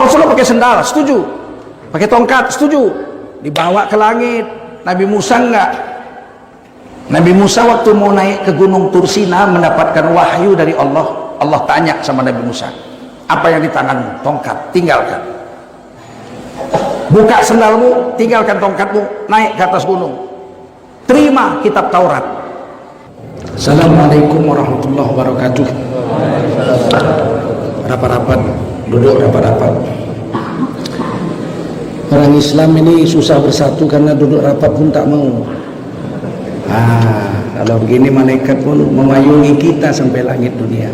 Rasulullah pakai sendal, setuju. Pakai tongkat, setuju. Dibawa ke langit. Nabi Musa enggak. Nabi Musa waktu mau naik ke gunung Tursina mendapatkan wahyu dari Allah. Allah tanya sama Nabi Musa, apa yang di tanganmu? Tongkat, tinggalkan. Buka sendalmu, tinggalkan tongkatmu, naik ke atas gunung. Terima kitab Taurat. Assalamualaikum warahmatullahi wabarakatuh. Rapat-rapat, duduk rapat-rapat. Orang Islam ini susah bersatu karena duduk rapat pun tak mau. Kalau begini malaikat pun memayungi kita sampai langit dunia.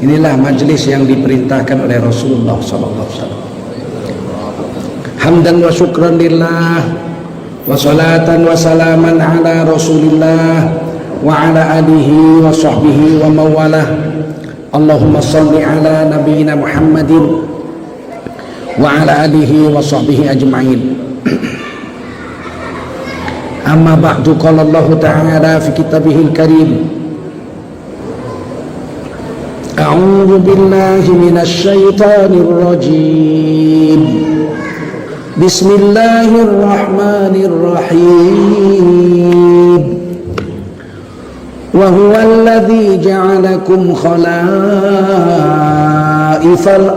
Inilah majelis yang diperintahkan oleh Rasulullah SAW. Hamdan wa syukran lillah, wa salatan wa salaman ala Rasulillah wa ala alihi wa sahbihi wa mawalah. Allahumma salli ala nabiyyina Muhammadin wa ala alihi wa sahbihi ajma'in. Amma ba'du, qala Allah ta'ala fi kitabihil karim, a'udzu billahi minasy syaithanir rajim. Bismillahirrahmanirrahim. Wa huwal ladzi ja'alakum khalaifal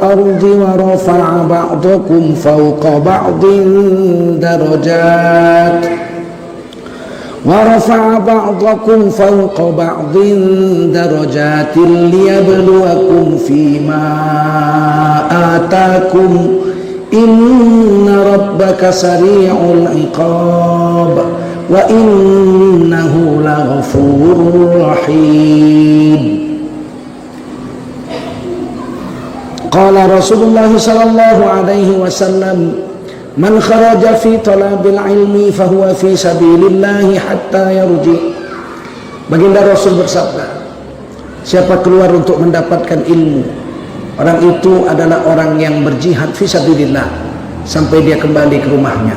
ardi wa rafa'a ba'dakum fawqa ba'din darajat ورفع بعضكم فوق بعض درجات ليبلوكم فيما آتاكم إن ربك سريع العقاب وإنه لغفور رحيم. قال رسول الله صلى الله عليه وسلم Man kharaja fi talabil ilmi fahuwa fi sabilillahi hatta yarji. Baginda Rasul bersabda, siapa keluar untuk mendapatkan ilmu, orang itu adalah orang yang berjihad fi sabilillah sampai dia kembali ke rumahnya.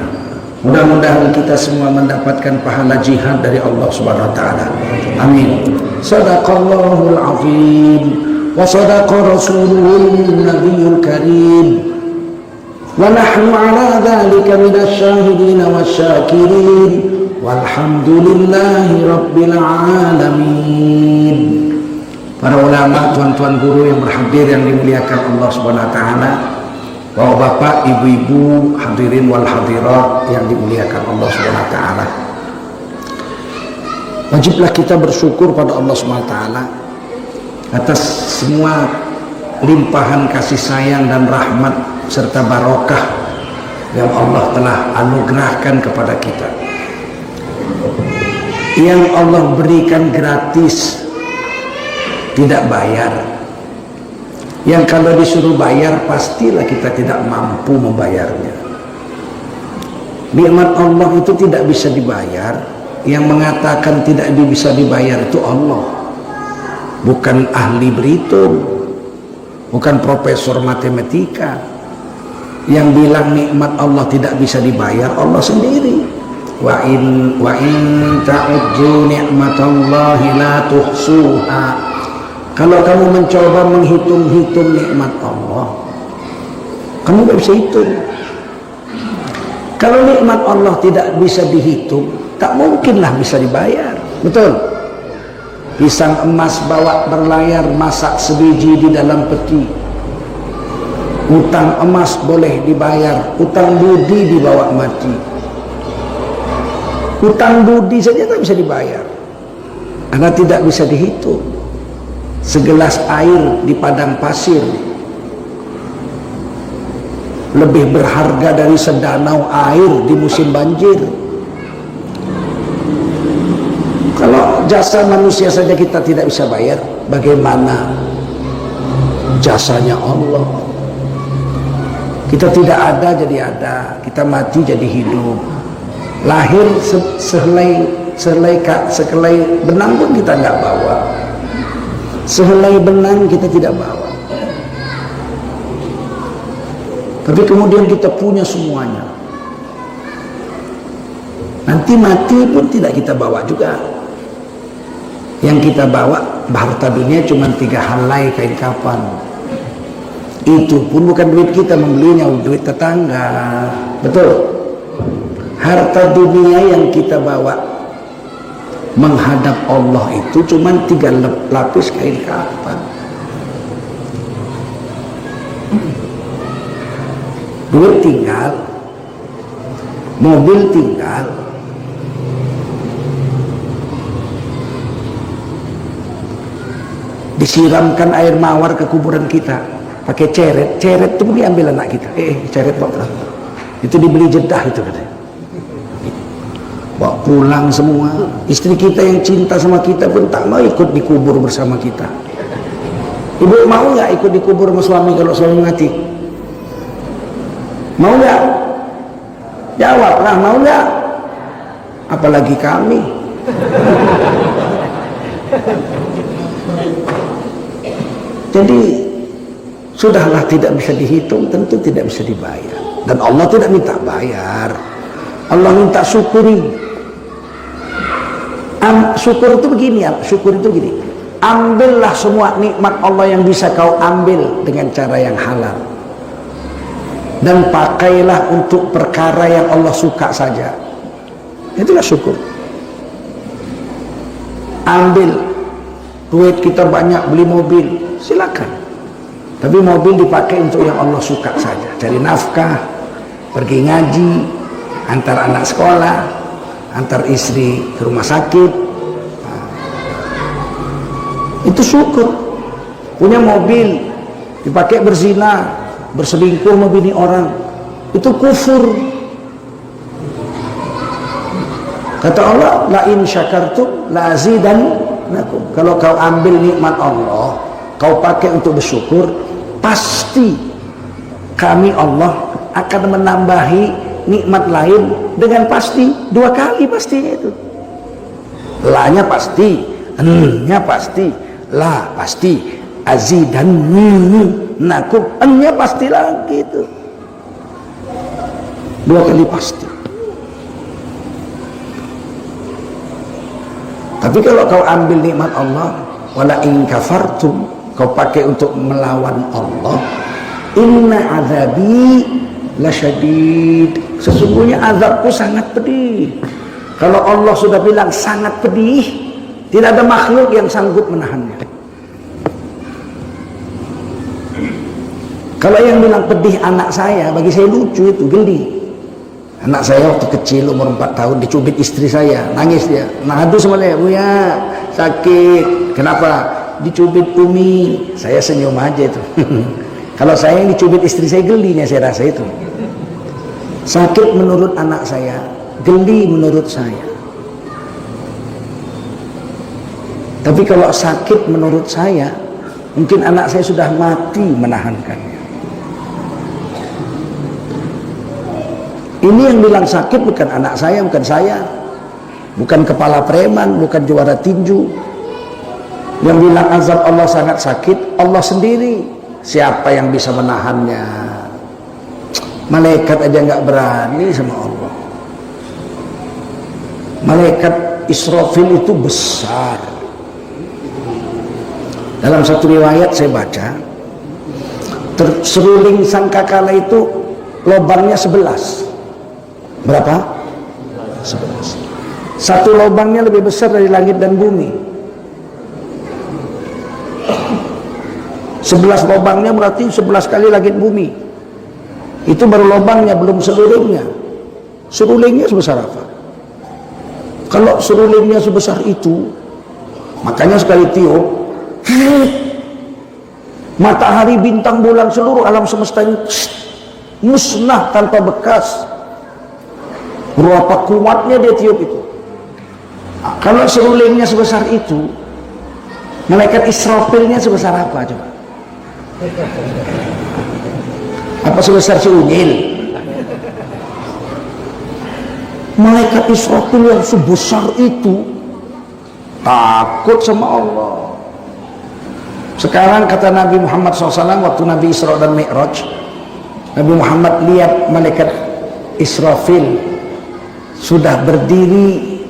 Mudah-mudahan kita semua mendapatkan pahala jihad dari Allah Subhanahu wa taala. Amin. Shadaqallahul azim wa sadaqa rasuluhun nabiyul karim. Wa nahnu ala dhalika minasy syahidin wasyakirin walhamdulillahi rabbil alamin. Para ulama, tuan-tuan guru yang berhadir yang dimuliakan Allah Subhanahu wa taala, bapak-bapak, ibu-ibu, hadirin wal hadirat yang dimuliakan Allah Subhanahu wa taala. Wajiblah kita bersyukur pada Allah Subhanahu wa taala atas semua limpahan kasih sayang dan rahmat serta barokah yang Allah telah anugerahkan kepada kita, yang Allah berikan gratis, tidak bayar, yang kalau disuruh bayar pastilah kita tidak mampu membayarnya. Nikmat Allah itu tidak bisa dibayar. Yang mengatakan tidak bisa dibayar itu Allah, bukan ahli berhitung, bukan profesor matematika. Yang bilang nikmat Allah tidak bisa dibayar Allah sendiri. Wa in ta'udzu ni'matallahi la tuhsuha. Kalau kamu mencoba menghitung-hitung nikmat Allah, kamu gak bisa hitung. Kalau nikmat Allah tidak bisa dihitung, tak mungkinlah bisa dibayar. Betul? Pisang emas bawa berlayar, masak sebiji di dalam peti. Utang emas boleh dibayar, utang budi dibawa mati. Utang budi saja tak bisa dibayar karena tidak bisa dihitung. Segelas air di padang pasir lebih berharga dari sedanau air di musim banjir. Kalau jasa manusia saja kita tidak bisa bayar, bagaimana jasanya Allah? Kita tidak ada jadi ada, kita mati jadi hidup. Lahir sehelai benang pun kita nggak bawa. Sehelai benang kita tidak bawa. Tapi kemudian kita punya semuanya. Nanti mati pun tidak kita bawa juga. Yang kita bawa harta dunia cuma 3 helai kain kafan. Itu pun bukan duit kita membelinya, duit tetangga. Betul. Harta dunia yang kita bawa menghadap Allah itu cuma 3 lapis kain kafan. Duit tinggal, mobil tinggal, disiramkan air mawar ke kuburan kita pakai ceret itu diambil anak kita, ceret bawa itu dibeli Jeddah itu katanya, bawa pulang semua. Istri kita yang cinta sama kita pun tak mau ikut dikubur bersama kita. Ibu mau nggak ikut dikubur sama suami kalau suami mati? Mau nggak? Jawablah, mau nggak? Apalagi kami. Jadi sudahlah, tidak bisa dihitung, tentu tidak bisa dibayar. Dan Allah tidak minta bayar, Allah minta syukuri. Syukur itu begini, syukur itu gini, ambillah semua nikmat Allah yang bisa kau ambil dengan cara yang halal, dan pakailah untuk perkara yang Allah suka saja. Itulah syukur. Ambil duit kita banyak, beli mobil, silakan, tapi mobil dipakai untuk yang Allah suka saja. Cari nafkah, pergi ngaji, antar anak sekolah, antar istri ke rumah sakit. Itu syukur. Punya mobil dipakai berzina, berselingkuh sama bini orang, itu kufur. Kata Allah, la in syakartum la azidannakum. Kalau kau ambil nikmat Allah, kau pakai untuk bersyukur, pasti kami Allah akan menambahi nikmat lain dengan pasti, 2 kali pastinya itu. La-nya pasti, N-nya pasti, la pasti, azidannakum, N-nya pasti lagi itu, 2 kali pasti. Tapi kalau kau ambil nikmat Allah, wala in kafartum, kau pakai untuk melawan Allah, inna azabi lasyadid, sesungguhnya azabku sangat pedih. Kalau Allah sudah bilang sangat pedih, tidak ada makhluk yang sanggup menahannya. Kalau yang bilang pedih anak saya, bagi saya lucu, itu geli. Anak saya waktu kecil umur 4 tahun dicubit istri saya, nangis dia, ngadu sama dia, "Buya, sakit." Kenapa? Dicubit Umi. Saya senyum aja itu. Kalau saya yang dicubit istri saya, gelinya saya rasa itu. Sakit menurut anak saya, geli menurut saya. Tapi kalau sakit menurut saya, mungkin anak saya sudah mati menahankannya. Ini yang bilang sakit bukan anak saya, bukan saya, bukan kepala preman, bukan juara tinju. Yang bilang azab Allah sangat sakit, Allah sendiri. Siapa yang bisa menahannya? Malaikat aja nggak berani sama Allah. Malaikat Israfil itu besar. Dalam satu riwayat saya baca, seruling sangkakala itu lubangnya 11. Berapa? 11. Satu lubangnya lebih besar dari langit dan bumi. 11 lubangnya berarti 11 kali langit bumi. Itu baru lubangnya, belum serulingnya. Serulingnya sebesar apa? Kalau serulingnya sebesar itu, makanya sekali tiup, matahari, bintang, bulan, seluruh alam semesta ini musnah tanpa bekas. Berapa kuatnya dia tiup itu. Kalau serulingnya sebesar itu, malaikat Israfilnya sebesar apa coba? Apa sebesar si Unyil? Malaikat Israfil yang sebesar itu takut sama Allah. Sekarang kata Nabi Muhammad SAW waktu Nabi Isra dan Mi'raj, Nabi Muhammad lihat malaikat Israfil sudah berdiri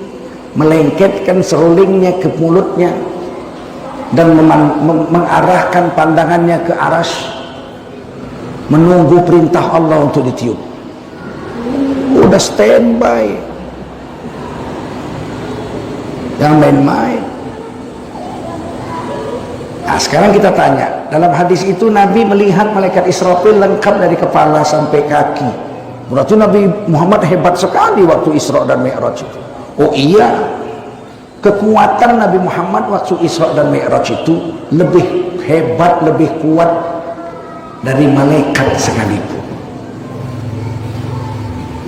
melengketkan serulingnya ke mulutnya dan mengarahkan pandangannya ke arasy. menunggu perintah Allah untuk ditiup. Udah standby, jangan main-main. Nah sekarang kita tanya, dalam hadis itu Nabi melihat malaikat Israfil lengkap dari kepala sampai kaki. Berarti Nabi Muhammad hebat sekali waktu Isra dan Mi'raj itu. Oh iya, kekuatan Nabi Muhammad waktu Isra dan Mi'raj itu lebih hebat, lebih kuat dari malaikat sekalipun.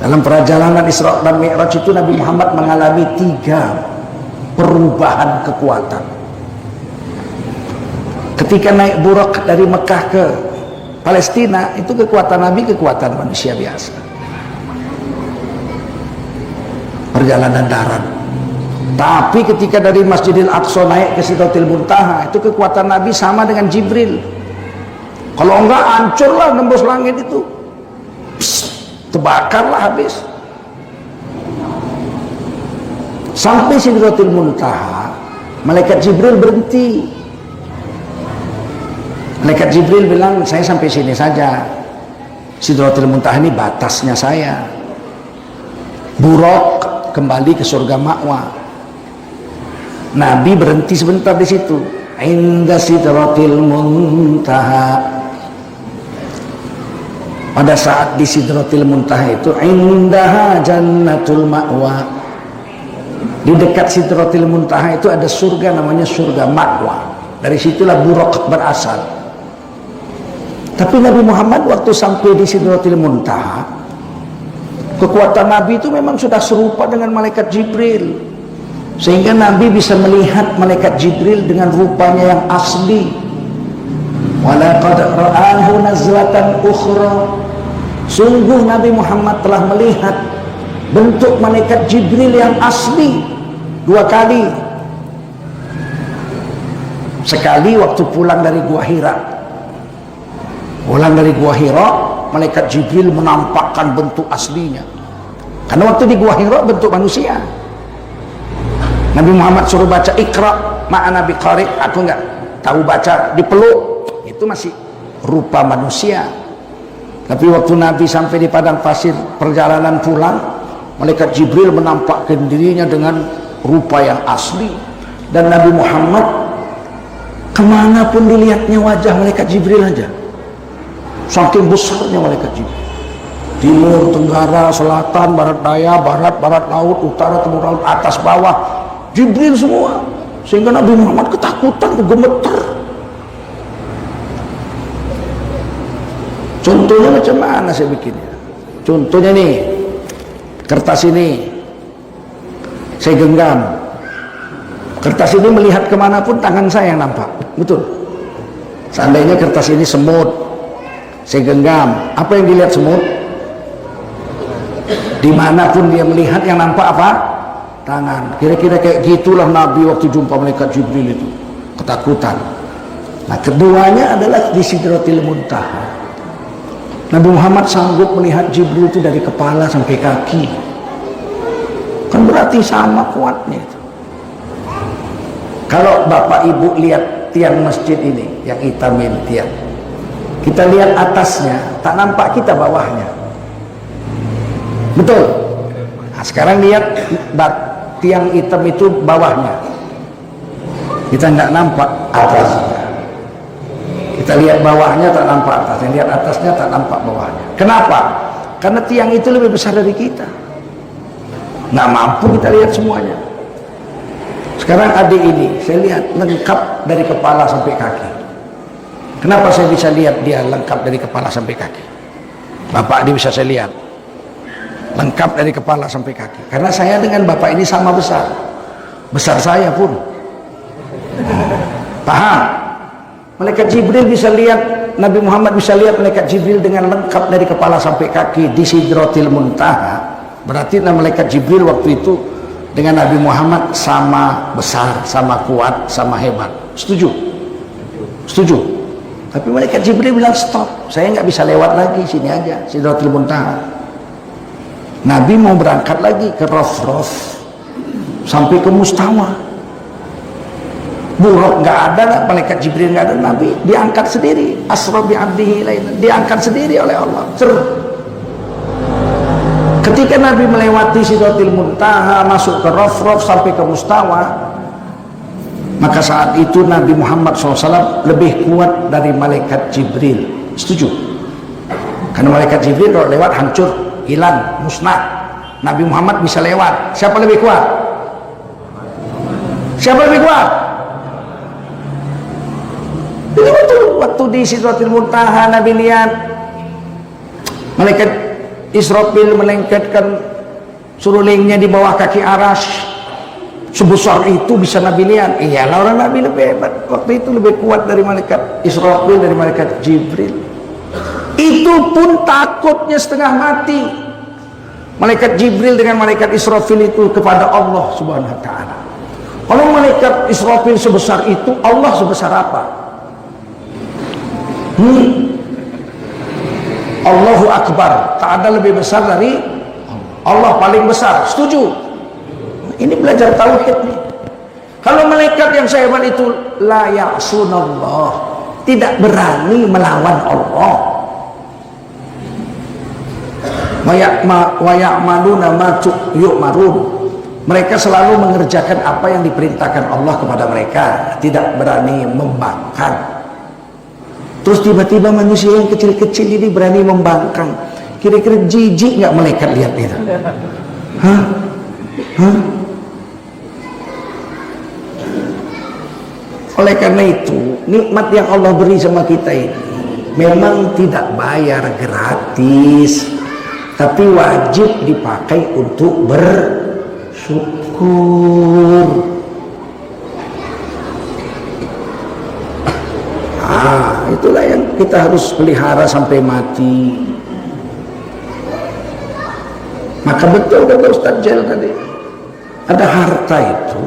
Dalam perjalanan Isra dan Mi'raj itu Nabi Muhammad mengalami 3 perubahan kekuatan. Ketika naik Burak dari Mekah ke Palestina, itu kekuatan Nabi kekuatan manusia biasa, perjalanan darat. Tapi ketika dari Masjidil Aqsa naik ke Sidratil Muntaha, itu kekuatan Nabi sama dengan Jibril. Kalau enggak hancurlah nembus langit itu, terbakarlah habis. Sampai Sidratil Muntaha, malaikat Jibril berhenti. Malaikat Jibril bilang, saya sampai sini saja. Sidratil Muntaha ini batasnya saya. Buraq kembali ke surga Ma'wa. Nabi berhenti sebentar di situ. Inda Sidratil Muntaha. Pada saat di Sidratil Muntaha itu, indaha Jannatul Ma'wa. Di dekat Sidratil Muntaha itu ada surga namanya surga Ma'wa. Dari situlah Buraq berasal. Tapi Nabi Muhammad waktu sampai di Sidratil Muntaha, kekuatan Nabi itu memang sudah serupa dengan malaikat Jibril, sehingga Nabi bisa melihat malaikat Jibril dengan rupanya yang asli. Walaqad ra'ahu nazlatan ukhra. Sungguh Nabi Muhammad telah melihat bentuk malaikat Jibril yang asli 2 kali. Sekali waktu pulang dari Gua Hira. Pulang dari Gua Hira, malaikat Jibril menampakkan bentuk aslinya. Karena waktu di Gua Hira bentuk manusia. Nabi Muhammad suruh baca Iqra ma'ana biqari, aku enggak tahu baca, dipeluk, itu masih rupa manusia. Tapi waktu Nabi sampai di padang pasir perjalanan pulang, malaikat Jibril menampakkan dirinya dengan rupa yang asli. Dan Nabi Muhammad kemanapun dilihatnya wajah malaikat Jibril aja, saking besarnya malaikat Jibril. Timur, tenggara, selatan, barat daya, barat laut, utara, timur laut, atas bawah, Jibril semua. Sehingga Nabi Muhammad ketakutan, gemeter. Contohnya macam mana saya bikinnya? Contohnya nih, kertas ini saya genggam. Kertas ini melihat kemanapun tangan saya yang nampak, betul? Seandainya kertas ini semut, saya genggam, apa yang dilihat semut? Dimanapun dia melihat yang nampak apa? Tangan. Kira-kira kayak gitulah Nabi waktu jumpa malaikat Jibril itu, ketakutan. Nah keduanya adalah di Sidratil Muntaha. Nabi Muhammad sanggup melihat Jibril itu dari kepala sampai kaki. Kan berarti sama kuatnya itu. Kalau bapak ibu lihat tiang masjid ini yang hitam ini tiang, kita lihat atasnya, tak nampak kita bawahnya, betul? Nah, sekarang lihat tiang hitam itu bawahnya, kita nggak nampak atasnya. Kita lihat bawahnya tak nampak atasnya, lihat atasnya tak nampak bawahnya. Kenapa? Karena tiang itu lebih besar dari kita, nggak mampu kita lihat semuanya. Sekarang adik ini saya lihat lengkap dari kepala sampai kaki. Kenapa saya bisa lihat dia lengkap dari kepala sampai kaki? Bapak ini bisa saya lihat lengkap dari kepala sampai kaki, karena saya dengan bapak ini sama besar, besar saya pun. Paham? Malaikat Jibril bisa lihat, Nabi Muhammad bisa lihat malaikat Jibril dengan lengkap dari kepala sampai kaki di Sidratil Muntaha. Berarti malaikat Jibril waktu itu dengan Nabi Muhammad sama besar, sama kuat, sama hebat. Setuju? Setuju? Tapi malaikat Jibril bilang stop, saya nggak bisa lewat lagi, sini aja Sidratil Muntaha. Nabi mau berangkat lagi ke Raf sampai ke Mustawa. Buruk nggak ada, malaikat Jibril nggak ada, Nabi diangkat sendiri. Asra bi 'abdihi lailan, diangkat sendiri oleh Allah. Ketika Nabi melewati Sidratil Muntaha, masuk ke Raf-Raf sampai ke Mustawa, maka saat itu Nabi Muhammad SAW lebih kuat dari malaikat Jibril. Setuju? Karena malaikat Jibril kalau lewat hancur, hilang, musnah. Nabi Muhammad bisa lewat. Siapa lebih kuat? Siapa lebih kuat? Jadi waktu di Sidratil Muntaha Nabi lihat malaikat Israfil melengketkan surulingnya di bawah kaki Arash. Sebesar itu bisa Nabi lihat. Iyalah, orang Nabi lebih hebat. Waktu itu lebih kuat dari malaikat Israfil, dari malaikat Jibril. Itu pun takutnya setengah mati malaikat Jibril dengan malaikat Israfil itu kepada Allah Subhanahu wa ta'ala. Kalau malaikat Israfil sebesar itu, Allah sebesar apa? Allahu Akbar, tak ada lebih besar dari Allah, paling besar. Setuju? Ini belajar tauhid nih. Kalau malaikat yang sehebat itu la ya'sunallah, tidak berani melawan Allah. Wa ya'maluna ma yu'marun, mereka selalu mengerjakan apa yang diperintahkan Allah kepada mereka, tidak berani membangkang. Terus tiba-tiba manusia yang kecil-kecil ini berani membangkang. Kira-kira jijik nggak malaikat lihat itu? Hah? Oleh karena itu, nikmat yang Allah beri sama kita ini memang tidak bayar, gratis, tapi wajib dipakai untuk bersyukur. Itulah yang kita harus pelihara sampai mati. Maka betul kata Ustaz Jel tadi, ada harta itu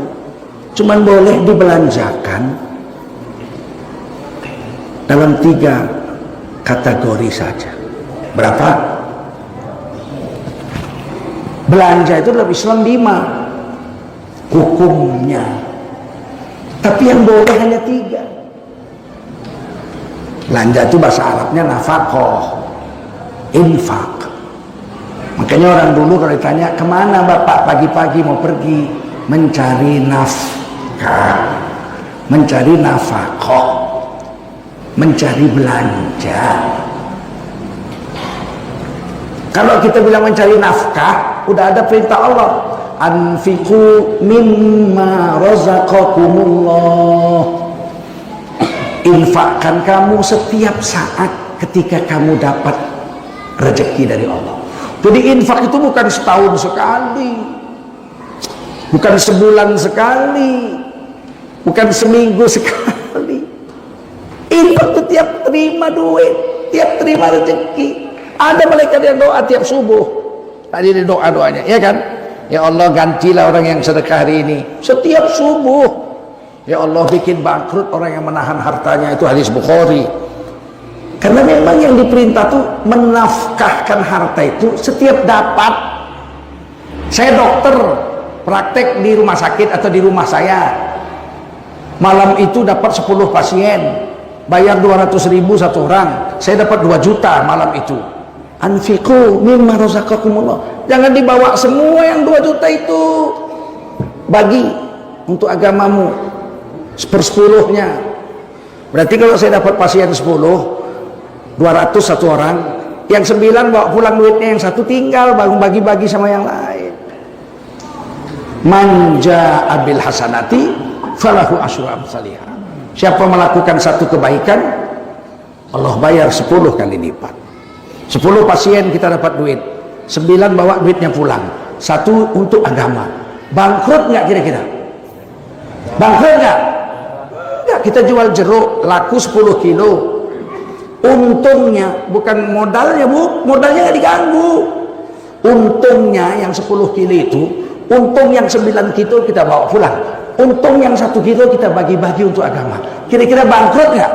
cuman boleh dibelanjakan dalam 3 kategori saja. Berapa? Belanja itu dalam Islam 5 hukumnya, tapi yang boleh hanya 3. Belanja itu bahasa Arabnya nafkah, infak. Makanya orang dulu kalau ditanya, kemana bapak pagi-pagi mau pergi? Mencari nafkah, mencari nafkah, mencari belanja. Kalau kita bilang mencari nafkah, udah ada perintah Allah, anfiqu mimma razaqakumullah, infakkan kamu setiap saat ketika kamu dapat rezeki dari Allah. Jadi infak itu bukan setahun sekali, bukan sebulan sekali, bukan seminggu sekali. Infak itu tiap terima duit, tiap terima rezeki. Ada malaikat yang doa tiap subuh. Tadi ada doa-doanya, ya kan? Ya Allah, gantilah orang yang sedekah hari ini. Setiap subuh. Ya Allah, bikin bangkrut orang yang menahan hartanya. Itu hadis Bukhari. Karena memang yang diperintah tuh menafkahkan harta itu setiap dapat. Saya dokter, praktek di rumah sakit atau di rumah saya. Malam itu dapat 10 pasien, bayar 200.000 satu orang. Saya dapat 2 juta malam itu. Anfiqu mimma razaqakumullah. Jangan dibawa semua yang 2 juta itu. Bagi untuk agamamu. 1/10-nya. Berarti kalau saya dapat pasien 10, 200 satu orang, yang 9 bawa pulang duitnya, yang 1 tinggal, baru bagi-bagi sama yang lain. Manja abil hasanati falahu asyru amsalihha. Siapa melakukan 1 kebaikan, Allah bayar 10 kali lipat. 10 pasien kita dapat duit, 9 bawa duitnya pulang, 1 untuk agama. Bangkrut nggak kira-kira? Bangkrut nggak? Enggak, kita jual jeruk laku 10 kilo. Untungnya bukan modalnya, Bu. Modalnya nggak diganggu. Untungnya yang 10 kilo itu, untung yang 9 kilo kita bawa pulang. Untung yang 1 kilo kita bagi-bagi untuk agama. Kira-kira bangkrut nggak?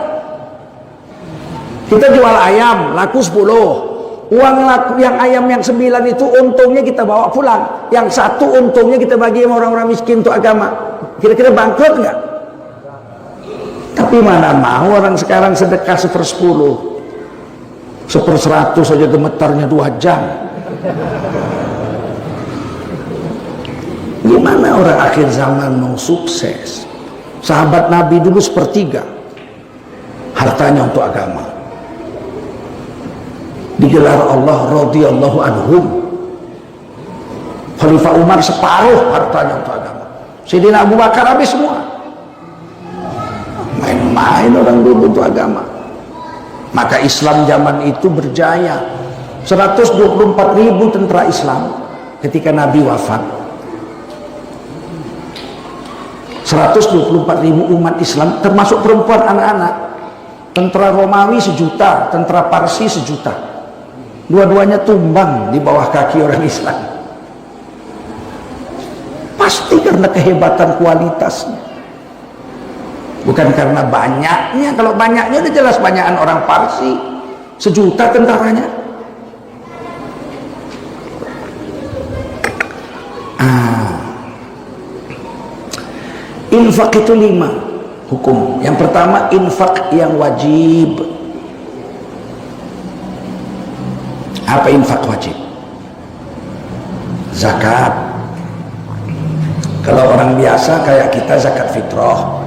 Kita jual ayam laku 10. Uang laku yang ayam yang 9 itu untungnya kita bawa pulang. Yang 1 untungnya kita bagi sama orang-orang miskin untuk agama. Kira-kira bangkrut nggak? Tapi mana mau orang sekarang sedekah 1/10, 1/100 saja gemetarnya 2 jam. Gimana orang akhir zaman mau sukses? Sahabat Nabi dulu 1/3 hartanya untuk agama. Digelar Allah radhiyallahu anhum. Khalifah Umar separuh hartanya untuk agama. Sayyidina Abu Bakar habis semua. Main-main orang dulu untuk agama. Maka Islam zaman itu berjaya. 124.000 tentara Islam ketika Nabi wafat. 124.000 umat Islam termasuk perempuan, anak-anak. Tentara Romawi 1 juta, tentara Parsi 1 juta. Dua-duanya tumbang di bawah kaki orang Islam. Pasti karena kehebatan kualitasnya, bukan karena banyaknya. Kalau banyaknya udah jelas banyakan orang Parsi, 1 juta tentaranya. Infak itu 5 hukum. Yang pertama, infak yang wajib. Apa infak wajib? Zakat. Kalau orang biasa kayak kita zakat fitrah.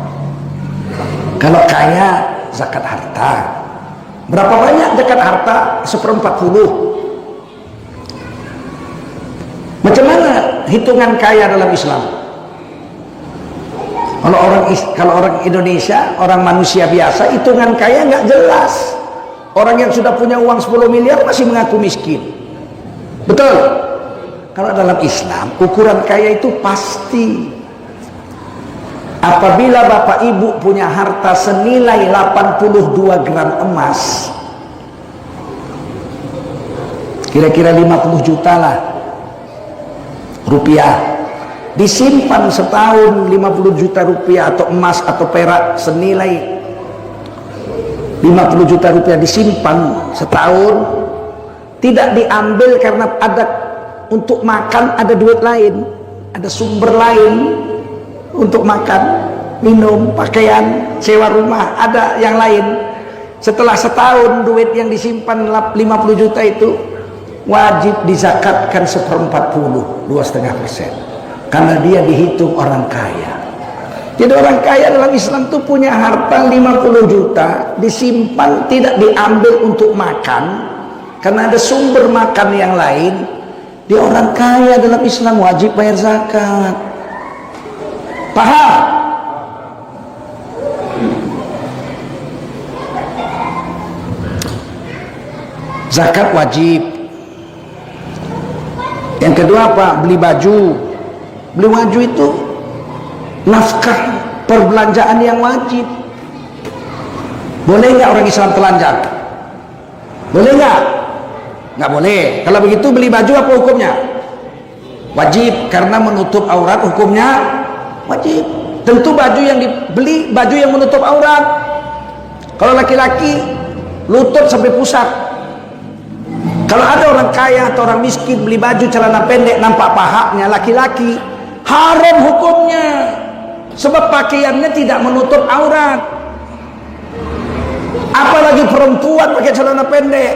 Kalau kaya zakat harta. Berapa banyak zakat harta? 1/40. Macam mana hitungan kaya dalam Islam? Kalau orang Indonesia, orang manusia biasa, hitungan kaya nggak jelas. Orang yang sudah punya uang 10 miliar masih mengaku miskin. Betul? Kalau dalam Islam, ukuran kaya itu pasti. Apabila bapak ibu punya harta senilai 82 gram emas, kira-kira 50 juta lah rupiah, disimpan setahun 50 juta rupiah, atau emas atau perak senilai 50 juta rupiah disimpan setahun, tidak diambil karena ada untuk makan, ada duit lain, ada sumber lain untuk makan, minum, pakaian, sewa rumah, ada yang lain. Setelah setahun duit yang disimpan 50 juta itu wajib dizakatkan 1/40, 2,5%. Karena dia dihitung orang kaya. Jadi orang kaya dalam Islam itu punya harta 50 juta disimpan, tidak diambil untuk makan karena ada sumber makan yang lain. Dia orang kaya dalam Islam, wajib bayar zakat. Paham? Zakat wajib. Yang kedua apa? Beli baju. Beli baju itu nafkah perbelanjaan yang wajib. Boleh nggak orang Islam telanjang? Boleh nggak? Nggak boleh. Kalau begitu beli baju apa hukumnya? Wajib, karena menutup aurat hukumnya wajib. Tentu baju yang dibeli baju yang menutup aurat. Kalau laki-laki lutut sampai pusat. Kalau ada orang kaya atau orang miskin beli baju celana pendek nampak pahanya, laki-laki, haram hukumnya, sebab pakaiannya tidak menutup aurat. Apalagi perempuan pakai celana pendek,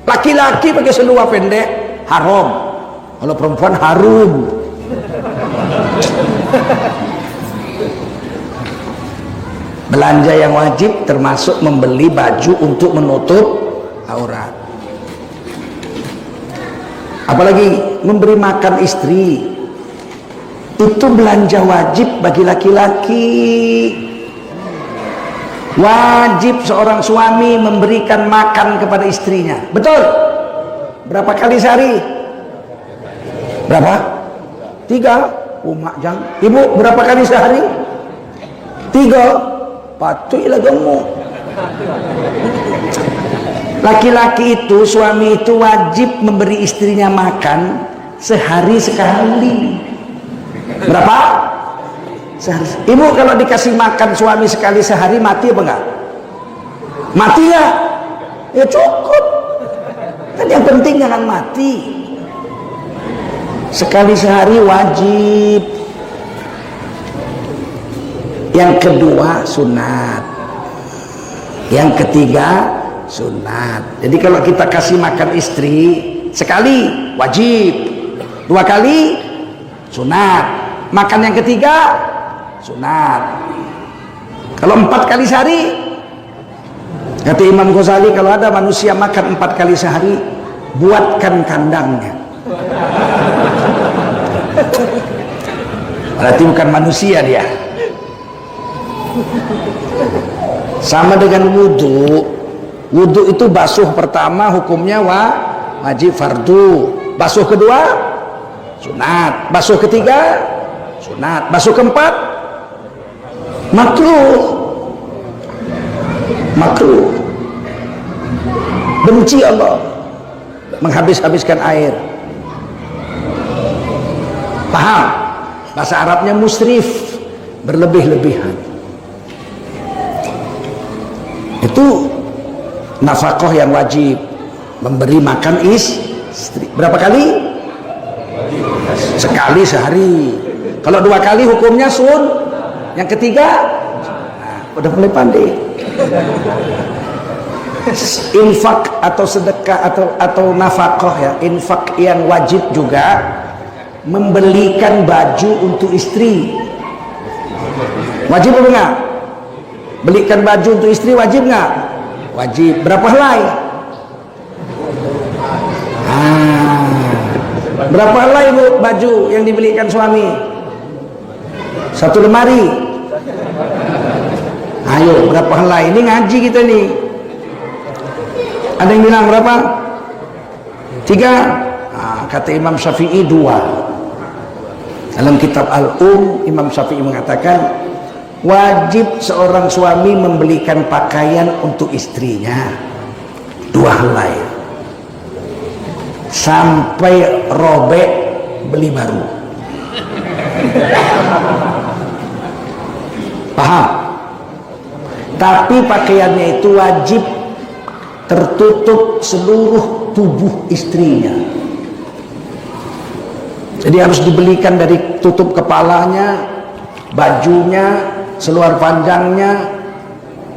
laki-laki pakai seluar pendek, haram. Kalau perempuan harum. Belanja yang wajib termasuk membeli baju untuk menutup aurat. Apalagi memberi makan istri, itu belanja wajib bagi laki-laki. Wajib seorang suami memberikan makan kepada istrinya. Betul? Berapa kali sehari? Berapa? 3. Mak Jang. Ibu berapa kali sehari? 3. Patutlah gemuk. Laki-laki itu, suami itu wajib memberi istrinya makan sehari sekali. Berapa? Sehari. Ibu kalau dikasih makan suami sekali sehari mati apa enggak? Mati ya? Ya cukup. Kan yang penting jangan mati. Sekali sehari wajib. Yang kedua sunat. Yang ketiga sunat. Jadi kalau kita kasih makan istri sekali wajib, 2 kali sunat, makan yang ketiga sunat. Kalau 4 kali sehari, kata Imam Ghazali, kalau ada manusia makan 4 kali sehari, buatkan kandangnya. Berarti bukan manusia dia. Sama dengan wudhu. Wudhu itu basuh pertama hukumnya wajib fardu, basuh kedua sunat, basuh ketiga sunat, basuh keempat makruh. Benci Allah menghabis-habiskan air. Paham? Bahasa Arabnya musrif, berlebih-lebihan. Itu nafkah yang wajib, memberi makan istri. Berapa kali? Sekali sehari. Kalau 2 kali hukumnya yang ketiga udah mulai pandai. Infak atau sedekah atau nafkah ya, infak yang wajib juga membelikan baju untuk istri. Wajib atau enggak? Belikan baju untuk istri wajib enggak? Wajib. Berapa helai? Berapa helai bu baju yang dibelikan suami? 1 lemari. Ayo, berapa helai? Ini ngaji kita nih. Ada yang bilang berapa? 3. Kata Imam Syafi'i 2. Dalam kitab Imam Syafi'i mengatakan wajib seorang suami membelikan pakaian untuk istrinya 2 helai sampai robek beli baru. Paham? Tapi pakaiannya itu wajib tertutup seluruh tubuh istrinya. Jadi harus dibelikan dari tutup kepalanya, bajunya, seluar panjangnya,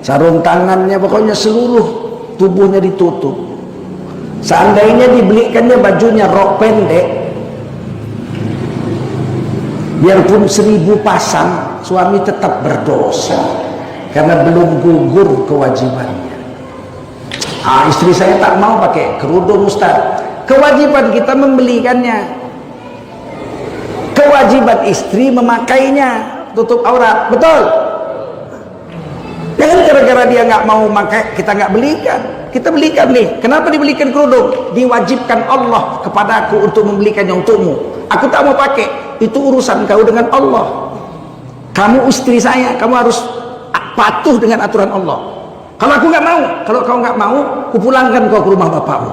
sarung tangannya, pokoknya seluruh tubuhnya ditutup. Seandainya dibelikannya bajunya rok pendek, biarpun 1000 pasang, suami tetap berdosa karena belum gugur kewajibannya. Istri saya tak mau pakai kerudung Ustaz. Kewajiban kita membelikannya. Kewajiban istri memakainya, tutup aurat, betul? Jangan gara-gara dia nggak mau pakai kita nggak belikan. Kita belikan nih. Kenapa dibelikan kerudung? Diwajibkan Allah kepadaku untuk membelikannya untukmu. Aku tak mau pakai. Itu urusan kau dengan Allah. Kamu istri saya, kamu harus patuh dengan aturan Allah. Kalau aku nggak mau, kalau kau nggak mau, kupulangkan kau ke rumah bapakmu.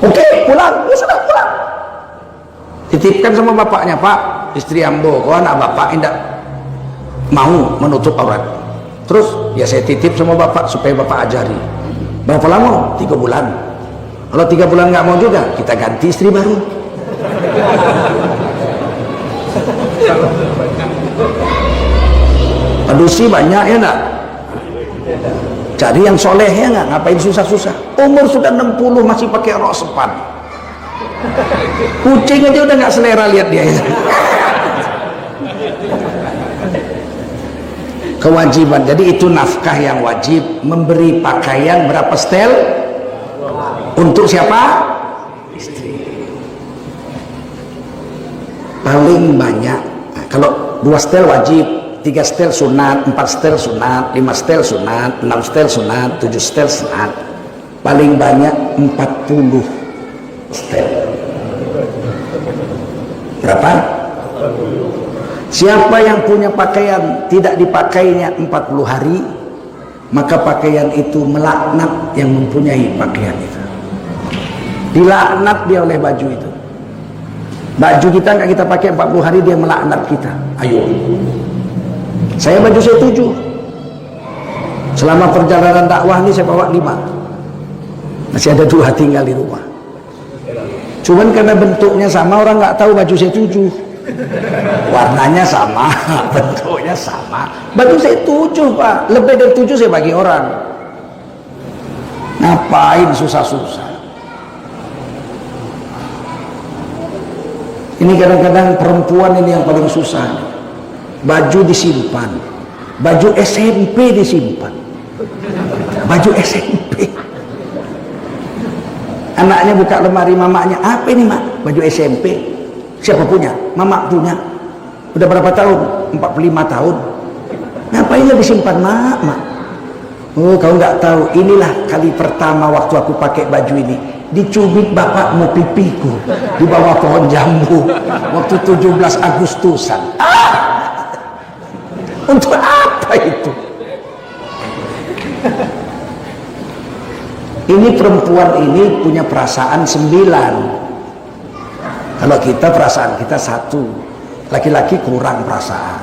Oke, pulang. Ya sudah pulang. Titipkan sama bapaknya, Pak, istri ambo, kau anak bapak tidak mau menutup aurat. Terus ya saya titip sama bapak supaya bapak ajari. Berapa lama? 3 bulan. Kalau 3 bulan nggak mau juga, kita ganti istri baru. Adusi banyak ya nak. Cari yang soleh ya nggak, ngapain susah-susah. Umur sudah 60 masih pakai rok sepan. Kucing aja udah nggak selera lihat dia. Kewajiban, jadi itu nafkah yang wajib. Memberi pakaian berapa setel? Untuk siapa? Istri. Paling banyak. Nah, kalau 2 setel wajib, 3 setel sunat, 4 setel sunat, 5 setel sunat, 6 setel sunat, 7 setel sunat. Paling banyak 40 setel. Berapa? Siapa yang punya pakaian tidak dipakainya 40 hari, maka pakaian itu melaknat yang mempunyai pakaian itu. Dilaknat dia oleh baju itu. Baju kita nggak kita pakai 40 hari, dia melaknat kita. Ayo. Saya baju saya 7. Selama perjalanan dakwah ini saya bawa 5. Masih ada 2 tinggal di rumah. Cuman karena bentuknya sama, orang nggak tahu baju saya 7. Warnanya sama, bentuknya sama. Baju saya 7 Pak, lebih dari 7 saya bagi orang. Ngapain susah-susah? Ini kadang-kadang perempuan ini yang paling susah. Baju disimpan, baju SMP disimpan, baju SMP. Anaknya buka lemari mamanya, apa ini mak? Baju SMP. Siapa punya? Mama punya. Udah berapa tahun? 45 tahun. Ngapain ya disimpan mak? Oh, kau nggak tahu. Inilah kali pertama waktu aku pakai baju ini. Dicubit bapakmu pipiku di bawah pohon jambu waktu 17 Agustusan. Untuk apa itu? Ini perempuan ini punya perasaan 9. Kalau kita perasaan kita 1, laki-laki kurang perasaan.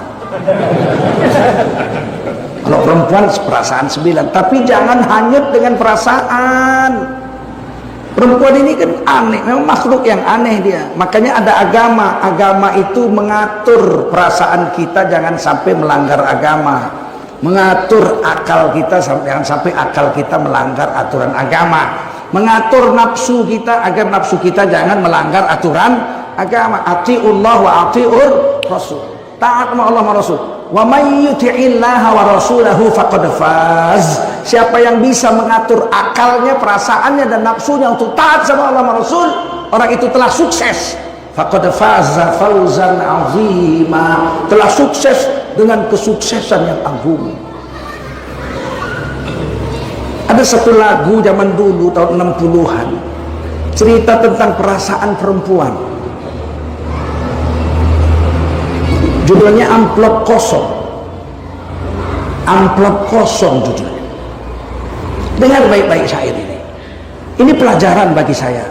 Kalau perempuan perasaan 9, tapi jangan hanyut dengan perasaan. Perempuan ini kan aneh, memang makhluk yang aneh dia. Makanya ada agama. Agama itu mengatur perasaan kita jangan sampai melanggar agama. Mengatur akal kita jangan sampai akal kita melanggar aturan agama. Mengatur nafsu kita agar nafsu kita jangan melanggar aturan agama. Atiullah wa atiur rasul. Taat sama Allah wa Rasul. Wa may yuti'illaha wa rasulahu faqad faz. Siapa yang bisa mengatur akalnya, perasaannya dan nafsunya untuk taat sama Allah wa Rasul, orang itu telah sukses. Faqad faza fawzan 'azima. Telah sukses dengan kesuksesan yang agung. Ada satu lagu zaman dulu tahun 60-an cerita tentang perasaan perempuan. Judulnya Amplop Kosong. Amplop Kosong judulnya. Dengar baik-baik syair ini. Ini pelajaran bagi saya.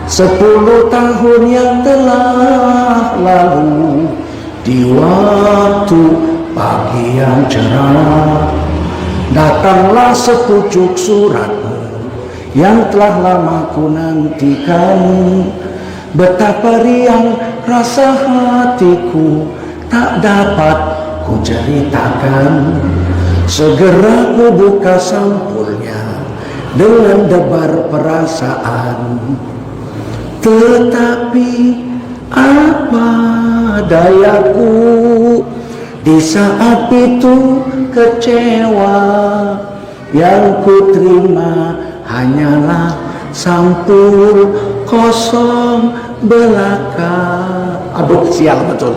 10 tahun yang telah lalu, di waktu pagi yang cerah, datanglah sepucuk suratmu yang telah lama ku nantikan. Betapa riang rasa hatiku tak dapat ku ceritakan. Segera ku buka sampulnya dengan debar perasaan. Tetapi apa dayaku, di saat itu kecewa. Yang ku terima hanyalah sampul kosong belaka. Aduh, sial betul.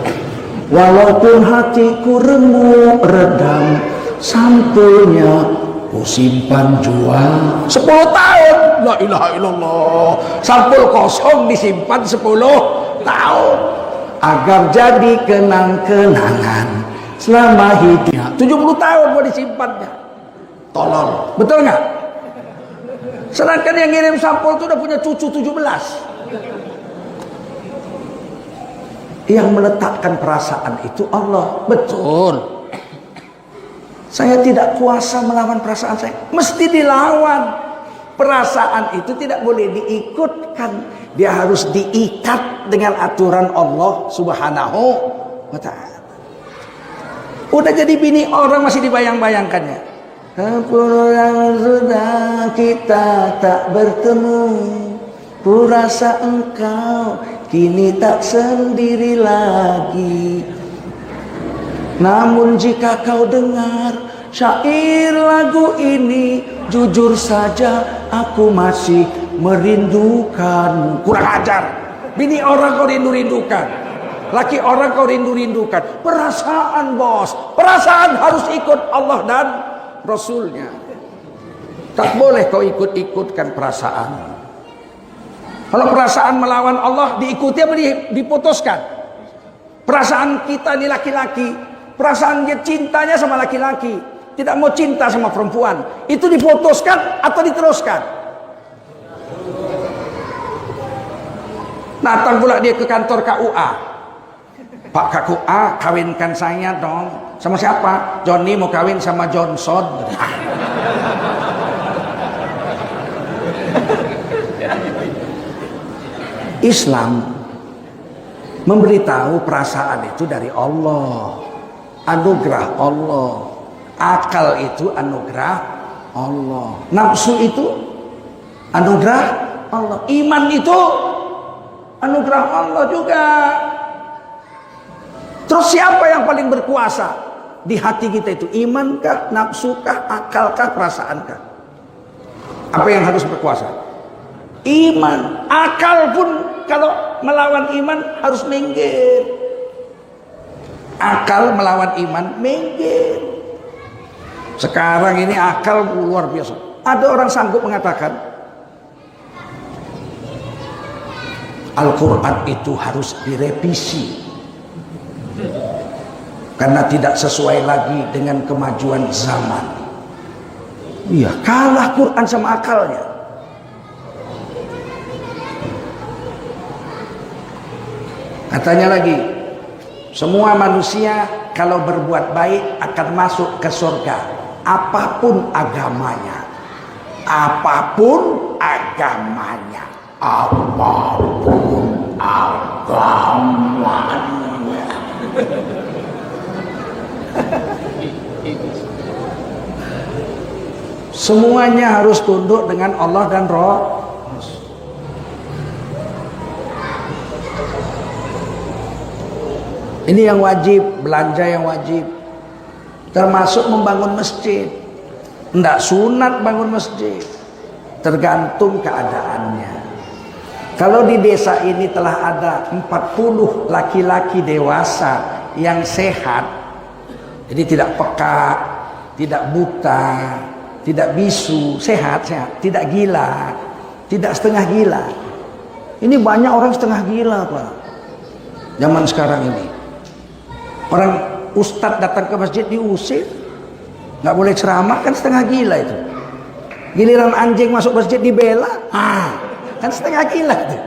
Walaupun hatiku remuk redam, sampulnya ku simpan jual 10 tahun. La ilaha illallah. Sampul kosong disimpan 10 tahun agar jadi kenang-kenangan selama hidupnya. 70 tahun mau disimpannya. Tolol. Betul nggak? Sedangkan yang ngirim sampul itu udah punya cucu 17. Yang meletakkan perasaan itu Allah. Betul. Saya tidak kuasa melawan perasaan saya. Mesti dilawan. Perasaan itu tidak boleh diikutkan. Dia harus diikat dengan aturan Allah Subhanahu wa ta'ala. Udah jadi bini orang masih dibayang-bayangkannya. Sepuluh yang sudah kita tak bertemu, ku rasa engkau kini tak sendiri lagi. Namun jika kau dengar syair lagu ini, jujur saja aku masih merindukanmu. Kurang ajar. Bini orang kau rindu-rindukan, laki orang kau rindu-rindukan. Perasaan bos, perasaan harus ikut Allah dan Rasulnya. Tak boleh kau ikut-ikutkan perasaan. Kalau perasaan melawan Allah diikuti apa diputuskan? Perasaan kita ini laki-laki, perasaan dia cintanya sama laki-laki, tidak mau cinta sama perempuan, itu diputuskan atau diteruskan? Datang pula dia ke kantor KUA. Pak KUA, kawinkan saya dong. Sama siapa? Johnny mau kawin sama Johnson. Islam Memberitahu perasaan itu dari Allah, anugerah Allah. Akal itu anugerah Allah. Nafsu itu anugerah Allah. Iman itu anugerah Allah juga. Terus siapa yang paling berkuasa di hati kita itu? Imankah, nafsukah, akalkah, perasaankah? Apa yang harus berkuasa? Iman. Akal pun kalau melawan iman harus minggir. Akal melawan iman minggir. Sekarang ini akal luar biasa. Ada orang sanggup mengatakan Al-Quran itu harus direvisi karena tidak sesuai lagi dengan kemajuan zaman. Iya, kalah Quran sama akalnya. Katanya lagi, semua manusia kalau berbuat baik akan masuk ke surga, apapun agamanya. Apapun agamanya. Apapun agamanya. Semuanya harus tunduk dengan Allah dan Roh. Ini yang wajib, belanja yang wajib. Termasuk membangun masjid. Tidak sunat bangun masjid. Tergantung keadaannya. Kalau di desa ini telah ada 40 laki-laki dewasa yang sehat, jadi tidak peka, tidak buta, tidak bisu, sehat, tidak gila, tidak setengah gila. Ini banyak orang setengah gila, Pak. Zaman sekarang ini. Orang ustadz datang ke masjid diusir, nggak boleh ceramah, kan setengah gila itu. Giliran anjing masuk masjid dibela, kan setengah gila itu.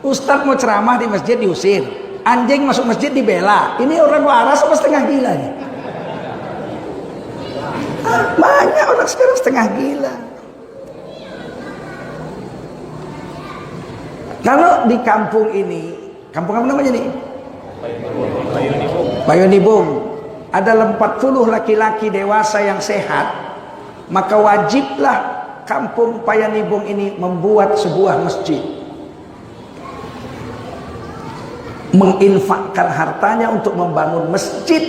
Ustadz mau ceramah di masjid diusir, anjing masuk masjid dibela. Ini orang waras apa setengah gila nih? Banyak orang sekarang setengah gila. Kalau di kampung ini, kampung apa namanya nih? Payunibung. Ada 40 laki-laki dewasa yang sehat, maka wajiblah kampung Payanibung ini membuat sebuah masjid, menginfakkan hartanya untuk membangun masjid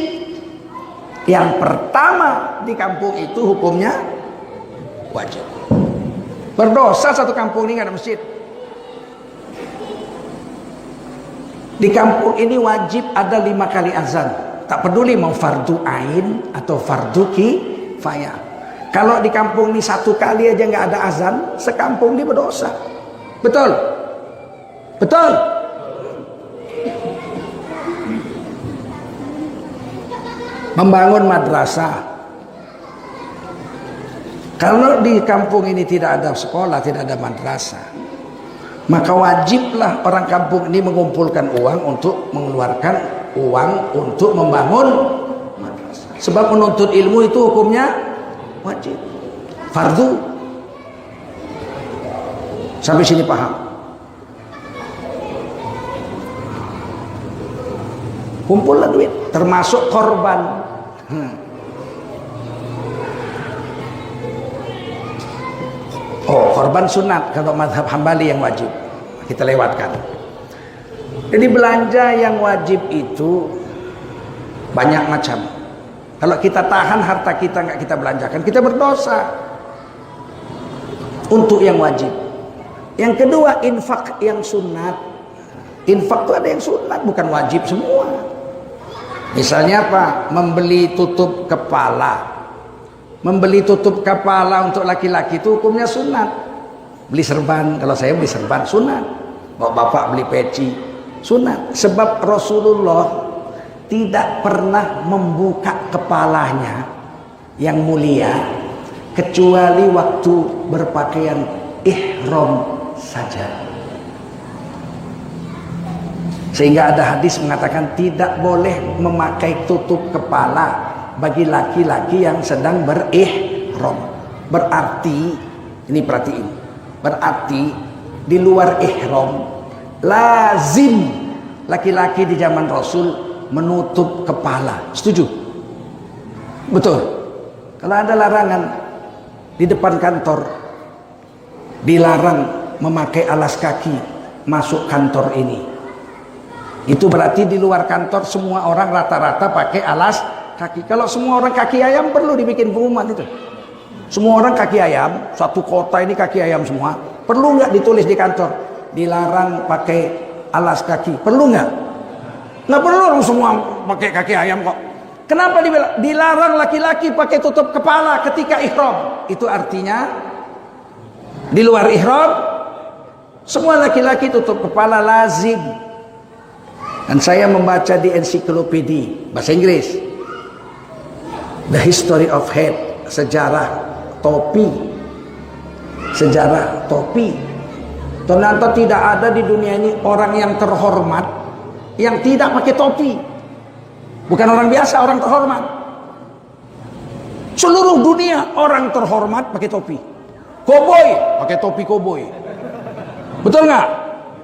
yang pertama di kampung itu. Hukumnya wajib. Berdosa satu kampung ini nggak ada masjid. Di kampung ini wajib ada 5 kali azan. Tak peduli mau fardu ain atau fardu kifayah. Kalau di kampung ini 1 kali aja nggak ada azan, sekampung ini berdosa. Betul? Betul? Membangun madrasah. Kalau di kampung ini tidak ada sekolah, tidak ada madrasah, maka wajiblah orang kampung ini mengumpulkan uang untuk mengeluarkan uang untuk membangun madrasah. Sebab menuntut ilmu itu hukumnya wajib, fardu. Sampai sini paham? Kumpullah duit, termasuk korban. Oh, korban sunat kalau mazhab Hambali yang wajib. Kita lewatkan. Jadi belanja yang wajib itu banyak macam. Kalau kita tahan harta kita nggak kita belanjakan, kita berdosa. Untuk yang wajib. Yang kedua, infak yang sunat. Infak itu ada yang sunat, bukan wajib semua. Misalnya apa? Membeli tutup kepala. Membeli tutup kepala untuk laki-laki itu hukumnya sunat. Beli serban, kalau saya beli serban sunat. Bapak beli peci sunat. Sebab Rasulullah tidak pernah membuka kepalanya yang mulia kecuali waktu berpakaian ihram saja. Sehingga ada hadis mengatakan tidak boleh memakai tutup kepala bagi laki-laki yang sedang berihram. Berarti, ini perhatiin, berarti di luar ihram lazim laki-laki di zaman Rasul menutup kepala. Setuju? Betul. Kalau ada larangan di depan kantor, dilarang memakai alas kaki masuk kantor ini. Itu berarti di luar kantor semua orang rata-rata pakai alas kaki. Kalau semua orang kaki ayam, perlu dibikin pengumuman itu. Semua orang kaki ayam, satu kota ini kaki ayam semua. Perlu nggak ditulis di kantor? Dilarang pakai alas kaki. Perlu nggak? Nggak perlu, orang semua pakai kaki ayam kok. Kenapa dilarang laki-laki pakai tutup kepala ketika ihram? Itu artinya di luar ihram semua laki-laki tutup kepala lazim. Dan saya membaca di ensiklopedia bahasa Inggris, The History of Head, sejarah topi. Sejarah topi. Ternyata tidak ada di dunia ini orang yang terhormat yang tidak pakai topi. Bukan orang biasa, orang terhormat. Seluruh dunia orang terhormat pakai topi. Koboi pakai topi koboi. Betul nggak?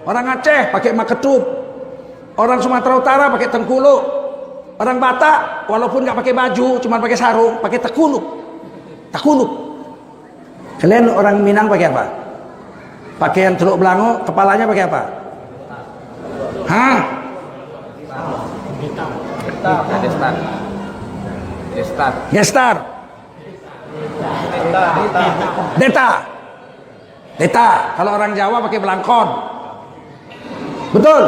Orang Aceh pakai maketup. Orang Sumatera Utara pakai tengkuluk. Orang Batak walaupun nggak pakai baju, cuma pakai sarung, pakai tekuluk. Takuluk. Kalian orang Minang pakai apa? Pakaian Teluk Belango, kepalanya pakai apa? Hah? Gestar. Deta. Kalau orang Jawa pakai belangkon. Betul.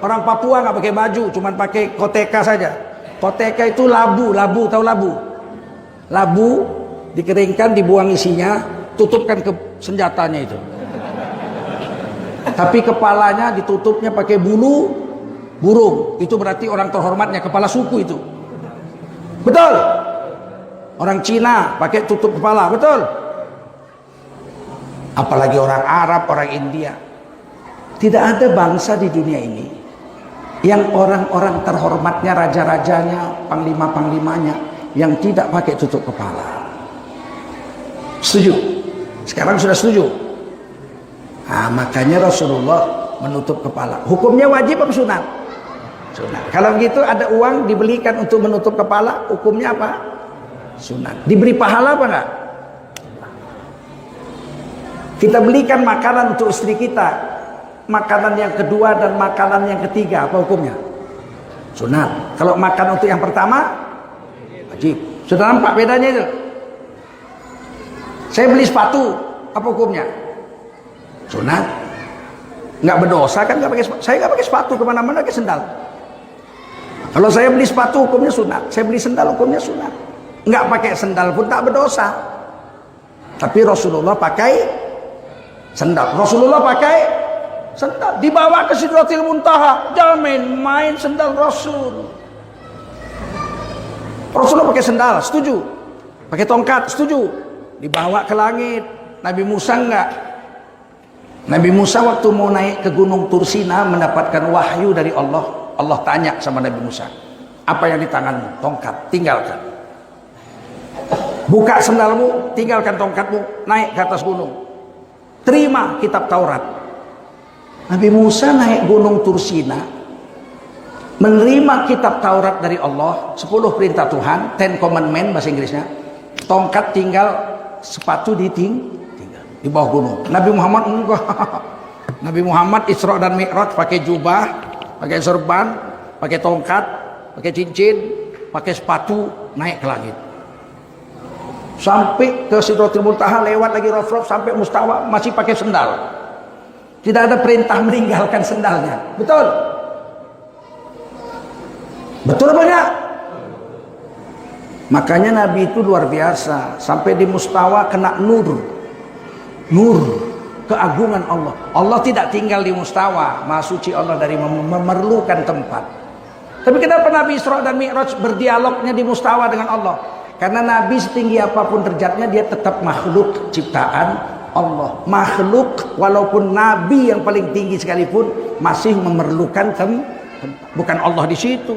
Orang Papua nggak pakai baju, cuman pakai koteka saja. Koteka itu labu, tahu labu? Labu dikeringkan, dibuang isinya, tutupkan ke senjatanya itu. Tapi kepalanya ditutupnya pakai bulu burung. Itu berarti orang terhormatnya, kepala suku itu. Betul. Orang Cina pakai tutup kepala, betul. Apalagi orang Arab, orang India. Tidak ada bangsa di dunia ini yang orang-orang terhormatnya, raja-rajanya, panglima-panglimanya yang tidak pakai tutup kepala. Setuju? Sekarang sudah setuju? Nah, makanya Rasulullah menutup kepala. Hukumnya wajib apa sunat? Sunat. Kalau begitu ada uang dibelikan untuk menutup kepala, hukumnya apa? Sunat. Diberi pahala apa enggak? Kita belikan makanan untuk istri kita, makanan yang kedua dan makanan yang ketiga, apa hukumnya? Sunat. Kalau makan untuk yang pertama, wajib. Sudah nampak bedanya itu? Saya beli sepatu, apa hukumnya? Sunat. Nggak berdosa kan? Nggak pakai sepatu. Saya nggak pakai sepatu kemana-mana, pakai sendal. Kalau saya beli sepatu, hukumnya sunat. Saya beli sendal, hukumnya sunat. Nggak pakai sendal pun tak berdosa. Tapi Rasulullah pakai sendal. Rasulullah pakai sendal. Dibawa ke Sidratil Muntaha, jangan main sendal Rasul. Rasulullah pakai sendal, setuju. Pakai tongkat, setuju. Dibawa ke langit. Nabi Musa enggak. Nabi Musa waktu mau naik ke Gunung Tursina mendapatkan wahyu dari Allah. Allah tanya sama Nabi Musa, apa yang di tanganmu? Tongkat, tinggalkan. Buka sendalmu, tinggalkan tongkatmu, naik ke atas gunung. Terima kitab Taurat. Nabi Musa naik Gunung Tursina, menerima kitab Taurat dari Allah, 10 perintah Tuhan, 10 commandment bahasa Inggrisnya. Tongkat tinggal, sepatu tinggal di bawah gunung. Nabi Muhammad enggak. Nabi Muhammad Isra dan Mi'raj pakai jubah, pakai serban, pakai tongkat, pakai cincin, pakai sepatu, naik ke langit. Sampai ke Sidratul Muntaha, lewat lagi Raf-Raf sampai Mustawa, masih pakai sendal. Tidak ada perintah meninggalkan sendalnya. Betul? Betul apa enggak? Makanya Nabi itu luar biasa. Sampai di Mustawa kena nur, keagungan Allah. Allah tidak tinggal di Mustawa. Maha suci Allah dari memerlukan tempat. Tapi kenapa Nabi Isra dan Mi'raj berdialognya di Mustawa dengan Allah? Karena Nabi setinggi apapun derajatnya, dia tetap makhluk ciptaan Allah. Makhluk, walaupun Nabi yang paling tinggi sekalipun masih memerlukan tempat. Bukan Allah di situ.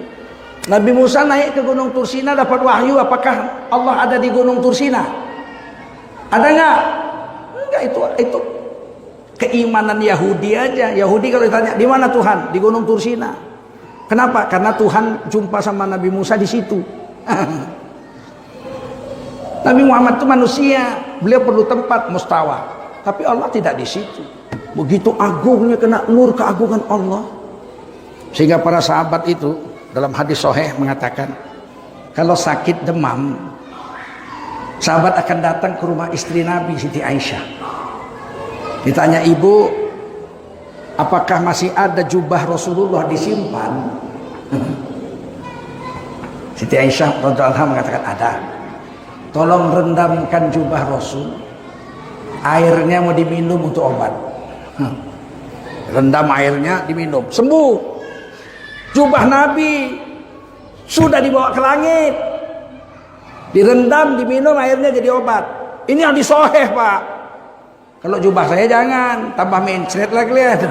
Nabi Musa naik ke Gunung Tursina dapat wahyu, apakah Allah ada di Gunung Tursina? Ada nggak? Enggak, itu keimanan Yahudi aja. Yahudi kalau ditanya di mana Tuhan? Di Gunung Tursina. Kenapa? Karena Tuhan jumpa sama Nabi Musa di situ. Nabi Muhammad itu manusia, beliau perlu tempat mustawa, tapi Allah tidak di situ. Begitu agungnya kena nur keagungan Allah, sehingga para sahabat itu dalam hadis sahih mengatakan, kalau sakit demam, sahabat akan datang ke rumah istri Nabi, Siti Aisyah. Ditanya, ibu, apakah masih ada jubah Rasulullah disimpan? Siti Aisyah radhiyallahu anha mengatakan, ada. Tolong rendamkan jubah Rasul, airnya mau diminum untuk obat. Rendam airnya, diminum, sembuh. Jubah Nabi sudah dibawa ke langit, direndam, diminum, airnya jadi obat. Ini hadis sahih, Pak. Kalau jubah saya jangan, tambah mencret lagi lihat.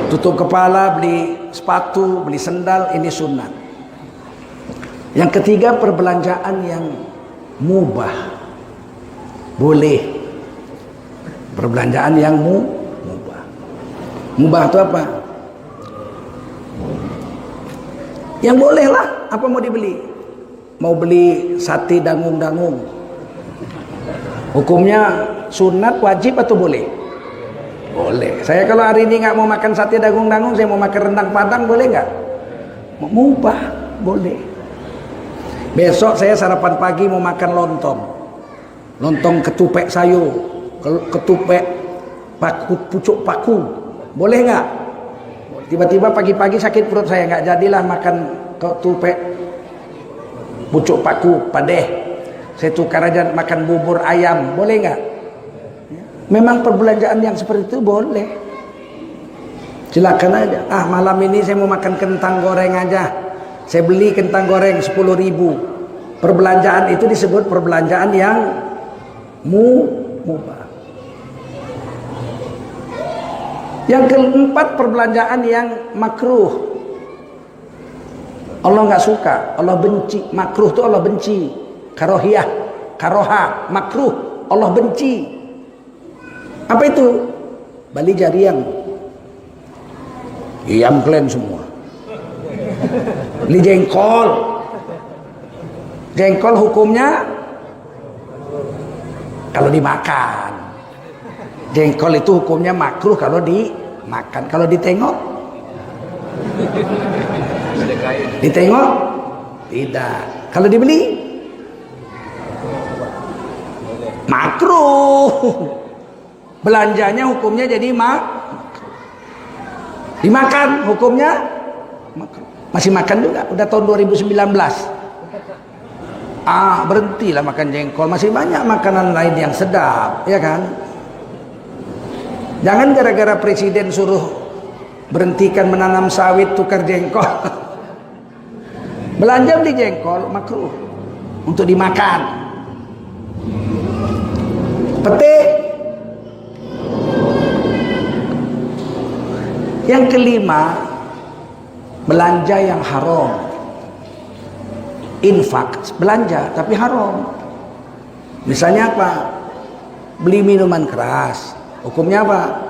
Tutup kepala, beli sepatu, beli sendal, ini sunat. Yang ketiga, perbelanjaan yang mubah, boleh. Perbelanjaan yang mubah. Mubah itu apa? Yang boleh lah, apa mau dibeli? Mau beli sate dangung-dangung, hukumnya sunat, wajib atau boleh? Boleh. Saya kalau hari ini nggak mau makan sate dangung-dangung, saya mau makan rendang Padang, boleh nggak? Mubah, boleh. Besok saya sarapan pagi mau makan lontong, lontong ketupek sayur, ketupek paku, pucuk paku, boleh nggak? Tiba-tiba pagi-pagi sakit perut saya, nggak jadilah makan ketupek pucuk paku padeh, saya tukar aja makan bubur ayam, boleh nggak? Memang perbelanjaan yang seperti itu boleh, silakan aja. Malam ini saya mau makan kentang goreng aja, saya beli kentang goreng 10.000. Perbelanjaan itu disebut perbelanjaan yang mubah. Yang keempat, perbelanjaan yang makruh. Allah nggak suka, Allah benci. Makruh itu Allah benci. Karohiyah, karoha, makruh, Allah benci. Apa itu? Bali jariang, iyam kalian semua. Beli jengkol, jengkol hukumnya kalau dimakan. Jengkol itu hukumnya makruh kalau dimakan. Kalau ditengok, ditengok tidak. Kalau dibeli, makruh. Belanjanya hukumnya jadi dimakan hukumnya makruh. Masih makan juga, udah tahun 2019. Berhentilah makan jengkol, masih banyak makanan lain yang sedap, ya kan? Jangan gara-gara presiden suruh berhentikan menanam sawit tukar jengkol. Belanja beli jengkol makruh untuk dimakan. Petik. Yang kelima, belanja yang haram. Infak, belanja tapi haram. Misalnya apa? Beli minuman keras, hukumnya apa?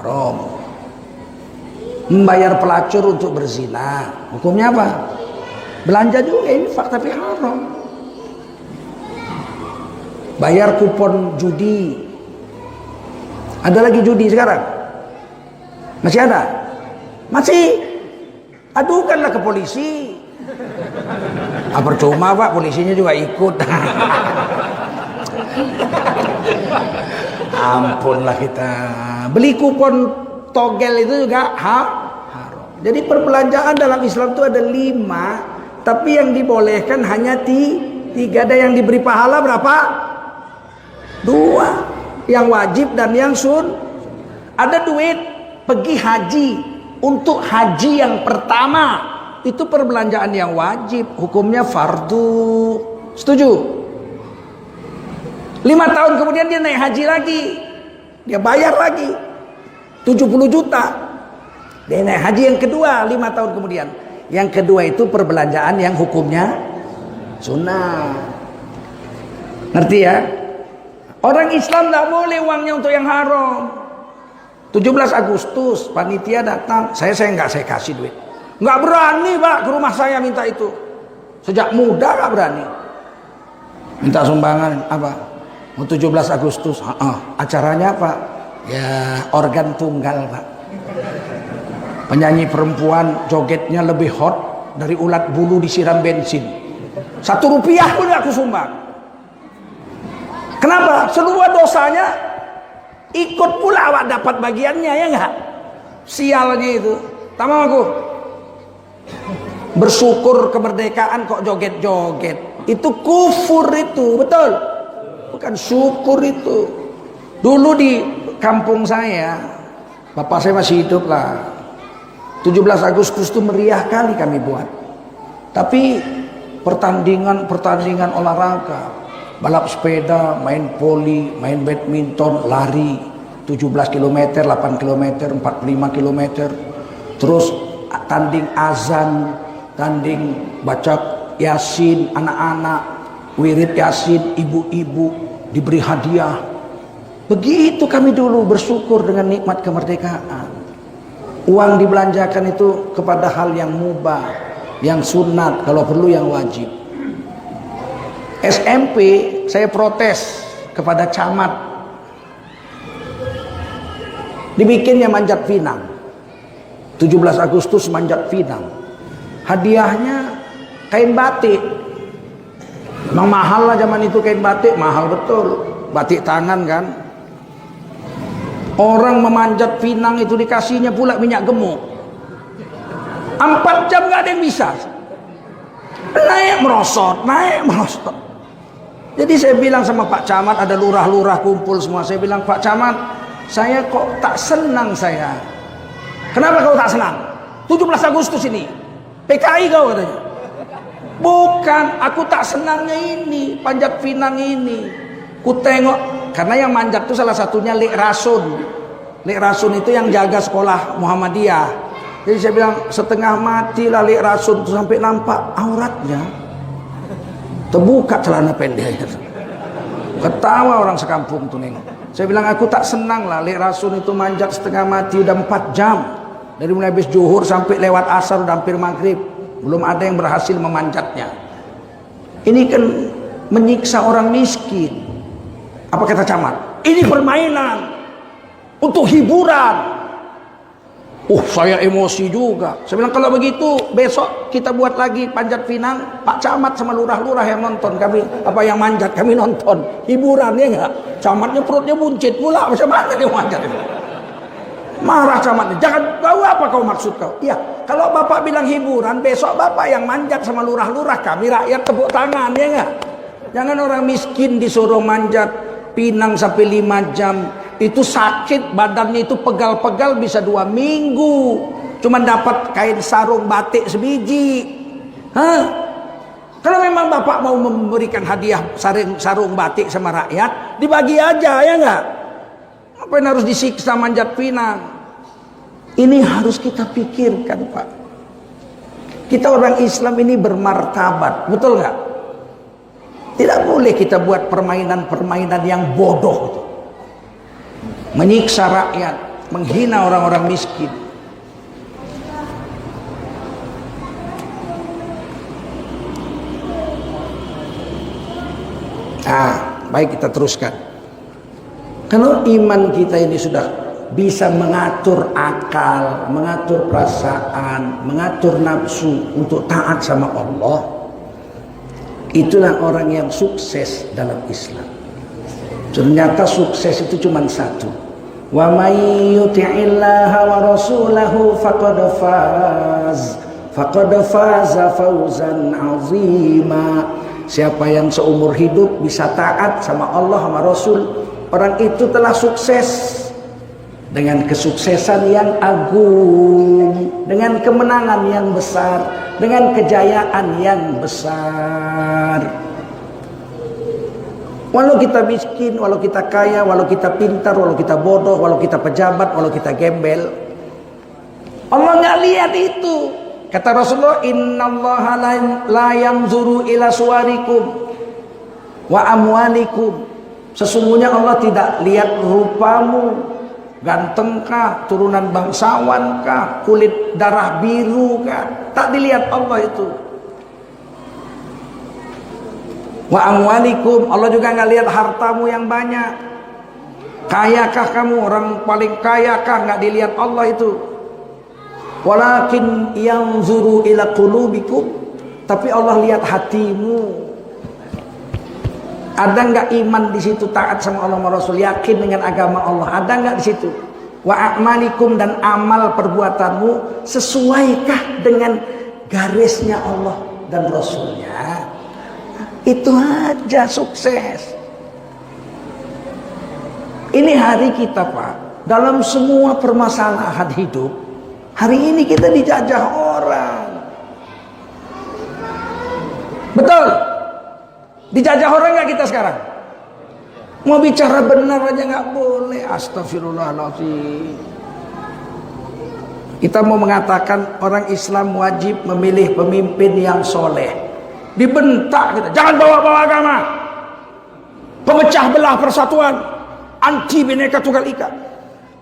Haram. Membayar pelacur untuk berzina, hukumnya apa? Belanja juga infak tapi haram. Bayar kupon judi. Ada lagi judi sekarang? Masih ada? Masih? Adukanlah ke polisi. Percuma Pak, polisinya juga ikut. Ampunlah kita. Beli kupon togel itu juga haram. Jadi perbelanjaan dalam Islam itu ada 5, tapi yang dibolehkan hanya 3. Ada yang diberi pahala berapa? 2. Yang wajib dan yang Ada duit, pergi haji. Untuk haji yang pertama, itu perbelanjaan yang wajib, hukumnya fardu. Setuju? 5 tahun kemudian dia naik haji lagi, dia bayar lagi 70 juta. Dia naik haji yang kedua 5 tahun kemudian. Yang kedua itu perbelanjaan yang hukumnya sunnah. Ngerti ya? Orang Islam tidak boleh uangnya untuk yang haram. 17 Agustus panitia datang, saya nggak kasih duit. Nggak berani Pak ke rumah saya minta itu. Sejak muda nggak berani. Minta sumbangan apa? Mau 17 Agustus. Acaranya apa? Ya organ tunggal Pak. Penyanyi perempuan jogetnya lebih hot dari ulat bulu disiram bensin. 1 rupiah pun aku sumbang. Kenapa? Semua dosanya ikut pula awak dapat bagiannya, ya enggak? Sialnya itu. Tamam aku. Bersyukur kemerdekaan kok joget-joget. Itu kufur itu, betul? Bukan syukur itu. Dulu di kampung saya, bapak saya masih hidup lah. 17 Agustus itu meriah kali kami buat. Tapi pertandingan olahraga, balap sepeda, main voli, main badminton, lari 17 km, 8 km, 45 km. Terus tanding azan, tanding baca Yasin, anak-anak wirid Yasin, ibu-ibu diberi hadiah. Begitu kami dulu bersyukur dengan nikmat kemerdekaan. Uang dibelanjakan itu kepada hal yang mubah, yang sunat, kalau perlu yang wajib. SMP saya protes kepada camat, dibikinnya manjat pinang. 17 Agustus manjat pinang. Hadiahnya kain batik. Memang mahal lah zaman itu kain batik, mahal betul. Batik tangan kan. Orang memanjat pinang itu dikasihnya pula minyak gemuk. 4 jam gak ada yang bisa. Naik merosot. Jadi saya bilang sama Pak Camat, ada lurah-lurah kumpul semua. Saya bilang, Pak Camat, saya kok tak senang saya. Kenapa kau tak senang? 17 Agustus ini. PKI kau katanya. Bukan, aku tak senangnya ini, panjat pinang ini. Ku tengok, karena yang manjat itu salah satunya Lek Rasun. Lek Rasun itu yang jaga sekolah Muhammadiyah. Jadi saya bilang, setengah mati lah Lek Rasun itu sampai nampak auratnya. Terbuka celana pendeknya. Ketawa orang sekampung tuh nengok. Saya bilang, aku tak senang lah Lek Rasun itu manjat setengah mati udah 4 jam. Dari mulai habis zuhur sampai lewat asar udah hampir maghrib. Belum ada yang berhasil memanjatnya. Ini kan menyiksa orang miskin. Apa kata camat? Ini permainan untuk hiburan. Saya emosi juga. Saya bilang, kalau begitu besok kita buat lagi panjat pinang. Pak Camat sama lurah-lurah yang nonton, kami apa yang manjat kami nonton. Hiburan ya enggak? Camatnya perutnya buncit pula. Macam mana dia manjat itu? Marah camatnya. Jangan tahu apa kau maksud kau. Ya, kalau bapak bilang hiburan, besok bapak yang manjat sama lurah-lurah, kami rakyat tepuk tangan ya enggak? Jangan orang miskin disuruh manjat pinang sampai 5 jam. Itu sakit, badannya itu pegal-pegal bisa 2 minggu. Cuma dapat kain sarung batik sebiji. Kalau memang bapak mau memberikan hadiah sarung batik sama rakyat, dibagi aja ya enggak? Apa yang harus disiksa manjat pinang? Ini harus kita pikirkan Pak. Kita orang Islam ini bermartabat, betul nggak? Tidak boleh kita buat permainan-permainan yang bodoh itu. Menyiksa rakyat, menghina orang-orang miskin. Baik, kita teruskan. Kalau iman kita ini sudah bisa mengatur akal, mengatur perasaan, mengatur nafsu untuk taat sama Allah, itulah orang yang sukses dalam Islam. Ternyata sukses itu cuma satu. Wa may yuti'illaha wa rasulahu faqad faza fawzan 'azima. Siapa yang seumur hidup bisa taat sama Allah sama Rasul, orang itu telah sukses dengan kesuksesan yang agung, dengan kemenangan yang besar, dengan kejayaan yang besar. Walau kita miskin, walau kita kaya, walau kita pintar, walau kita bodoh, walau kita pejabat, walau kita gembel, Allah nggak lihat itu. Kata Rasulullah, innallaha la yanzuru ila suwarikum wa amwalikum. Sesungguhnya Allah tidak lihat rupamu, gantengkah, turunan bangsawankah, kulit darah biru kah, tak dilihat Allah itu. Wa amwalikum, Allah juga nggak lihat hartamu yang banyak. Kayakah kamu, orang paling kayakah, nggak dilihat Allah itu. Walakin yanzuru ila qulubikum, tapi Allah lihat hatimu. Ada nggak iman di situ, taat sama Allah dan Rasul, yakin dengan agama Allah? Ada nggak di situ? Wa a'malikum, dan amal perbuatanmu sesuaikah dengan garisnya Allah dan Rasulnya? Itu aja sukses. Ini hari kita, Pak, dalam semua permasalahan hidup. Hari ini kita dijajah orang. Betul? Dijajah orang nggak kita sekarang? Mau bicara benar aja nggak boleh. Astagfirullahaladzim. Kita mau mengatakan orang Islam wajib memilih pemimpin yang soleh. Dibentak kita, jangan bawa-bawa agama, pemecah belah persatuan, anti Bhinneka Tunggal Ika.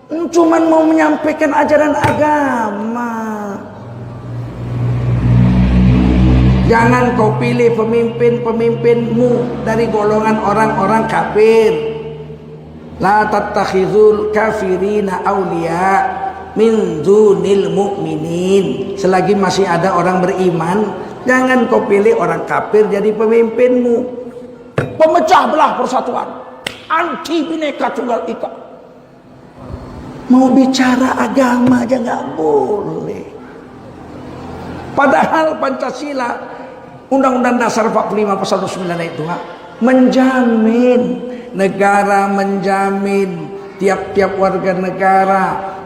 Cuman mau menyampaikan ajaran agama. Jangan kau pilih pemimpin-pemimpinmu dari golongan orang-orang kafir. La tattakhizul kafirina awliya min dunil mu'minin. Selagi masih ada orang beriman, jangan kau pilih orang kafir jadi pemimpinmu. Pemecah belah persatuan, anti Bhinneka Tunggal Ika. Mau bicara agama aja nggak boleh. Padahal Pancasila, Undang-Undang Dasar 45 Pasal 9 itu menjamin, negara menjamin tiap-tiap warga negara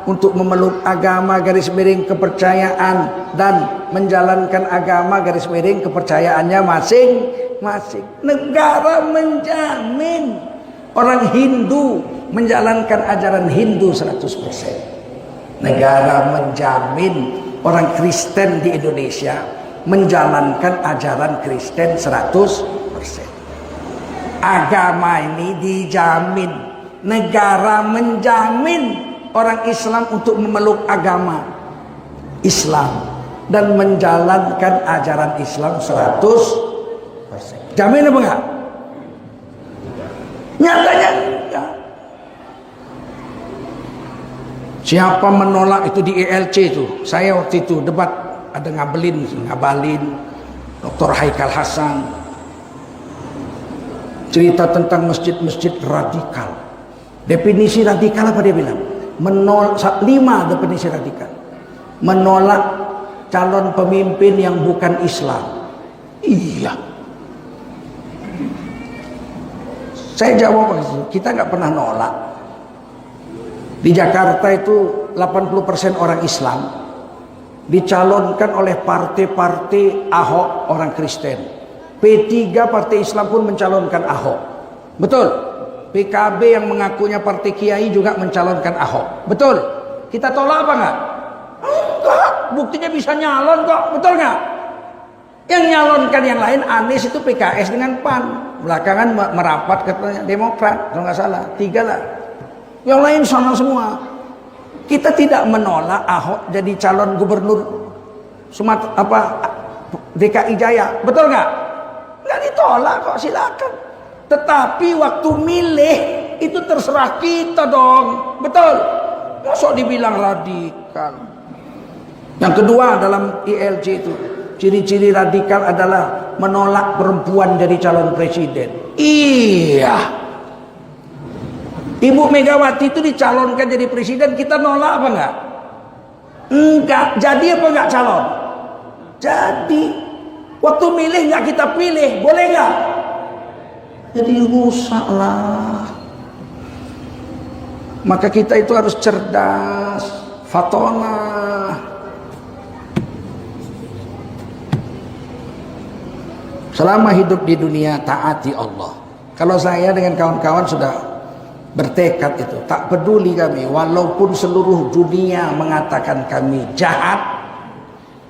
untuk memeluk agama garis miring kepercayaan dan menjalankan agama garis miring kepercayaannya masing-masing. Negara menjamin orang Hindu menjalankan ajaran Hindu 100%. Negara menjamin orang Kristen di Indonesia menjalankan ajaran Kristen 100%. Agama ini dijamin. Negara menjamin orang Islam untuk memeluk agama Islam dan menjalankan ajaran Islam 100%. Jamin apa enggak? Nyatanya enggak. Siapa menolak itu di ELC itu? Saya waktu itu debat, ada Ngabalin Dr. Haikal Hasan, cerita tentang masjid-masjid radikal. Definisi radikal apa dia bilang? Menolak 5 definisi radikal. Menolak calon pemimpin yang bukan Islam. Iya. Saya jawab, kita nggak pernah nolak. Di Jakarta itu 80% orang Islam dicalonkan oleh partai-partai Ahok orang Kristen. P3 partai Islam pun mencalonkan Ahok. Betul. PKB yang mengakunya partai Kiai juga mencalonkan Ahok. Betul. Kita tolak apa enggak? Enggak. Buktinya bisa nyalon kok. Betul enggak? Yang nyalonkan yang lain Anies itu PKS dengan PAN. Belakangan merapat katanya Demokrat. Kalau nggak salah. 3 lah. Yang lain sama semua. Kita tidak menolak Ahok jadi calon gubernur DKI Jaya. Betul nggak? Nggak ditolak kok, silakan. Tetapi waktu milih itu terserah kita dong. Betul? Masuk dibilang radikal. Yang kedua dalam ILC itu, ciri-ciri radikal adalah menolak perempuan jadi calon presiden. Iya. Ibu Megawati itu dicalonkan jadi presiden, kita nolak apa enggak? Enggak. Jadi apa enggak calon? Jadi. Waktu milih enggak kita pilih, boleh enggak? Jadi rusak lah. Maka kita itu harus cerdas, fatonah. Selama hidup di dunia taati Allah. Kalau saya dengan kawan-kawan sudah bertekad itu, tak peduli kami walaupun seluruh dunia mengatakan kami jahat,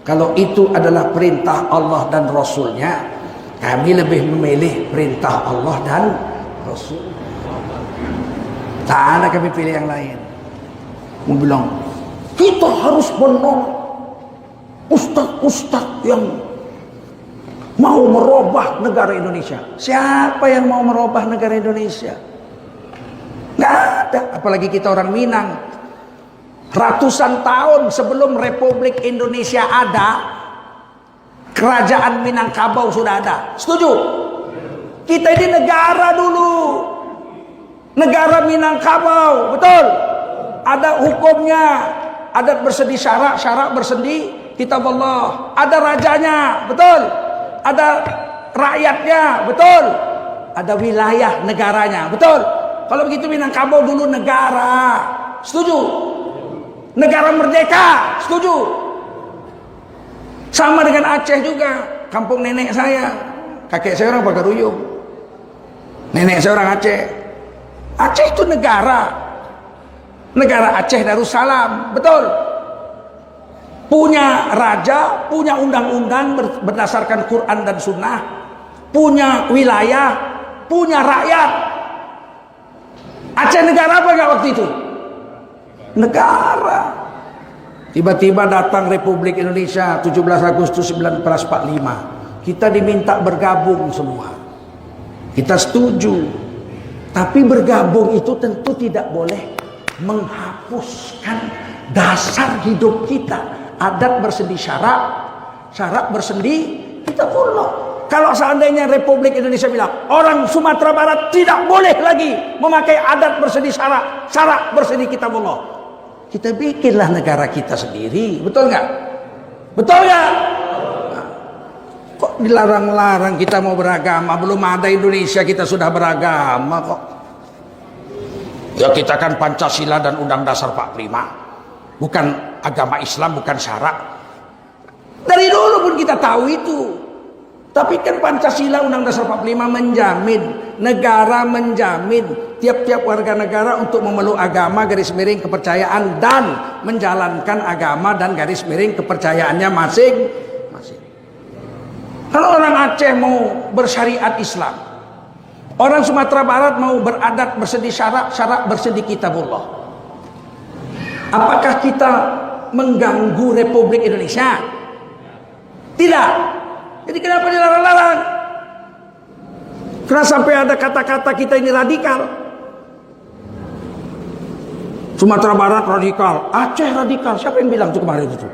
kalau itu adalah perintah Allah dan Rasulnya, Kami lebih memilih perintah Allah dan Rasul. Tak ada kami pilih yang lain. Mau bilang kita harus menolak ustaz-ustaz yang mau merubah negara Indonesia. Siapa yang mau merubah negara Indonesia? Nggak ada. Apalagi kita orang Minang. Ratusan tahun sebelum Republik Indonesia ada, Kerajaan Minangkabau sudah ada. Setuju? Kita ini negara dulu. Negara Minangkabau, betul? Ada hukumnya. Adat bersendi syarak, syarak bersendi kitab Allah. Ada rajanya, betul? Ada rakyatnya, betul? Ada wilayah negaranya, betul? Kalau begitu Minangkabau dulu negara. Setuju? Negara merdeka, setuju? Sama dengan Aceh juga, kampung nenek saya. Kakek saya orang Pagaruyung, nenek saya orang Aceh. Aceh itu negara. Negara Aceh Darussalam, betul? Punya raja, punya undang-undang berdasarkan Quran dan Sunnah, punya wilayah, punya rakyat. Aceh negara apa enggak waktu itu? Negara. Tiba-tiba datang Republik Indonesia 17 Agustus 1945. Kita diminta bergabung semua. Kita setuju. Tapi bergabung itu tentu tidak boleh menghapuskan dasar hidup kita. Adat bersendi syarak, syarak bersendi kitabullah. Kalau seandainya Republik Indonesia bilang orang Sumatera Barat tidak boleh lagi memakai adat bersendi syarak, syarak bersendi kitabullah, kita bikinlah negara kita sendiri, betul nggak? Betul nggak? Kok dilarang-larang kita mau beragama? Belum ada Indonesia kita sudah beragama kok. Ya kita kan Pancasila dan Undang Dasar 45, bukan agama Islam, bukan syarak. Dari dulu pun kita tahu itu. Tapi kan Pancasila Undang Dasar 45 menjamin, negara menjamin tiap-tiap warga negara untuk memeluk agama garis miring kepercayaan dan menjalankan agama dan garis miring kepercayaannya masing-masing. Kalau orang Aceh mau bersyariat Islam, orang Sumatera Barat mau beradat bersendi syarak, syarak bersendi kitabullah, apakah kita mengganggu Republik Indonesia? Tidak. Jadi kenapa dilarang-larang? Kenapa sampai ada kata-kata kita ini radikal? Sumatera Barat radikal, Aceh radikal. Siapa yang bilang itu kemarin itu?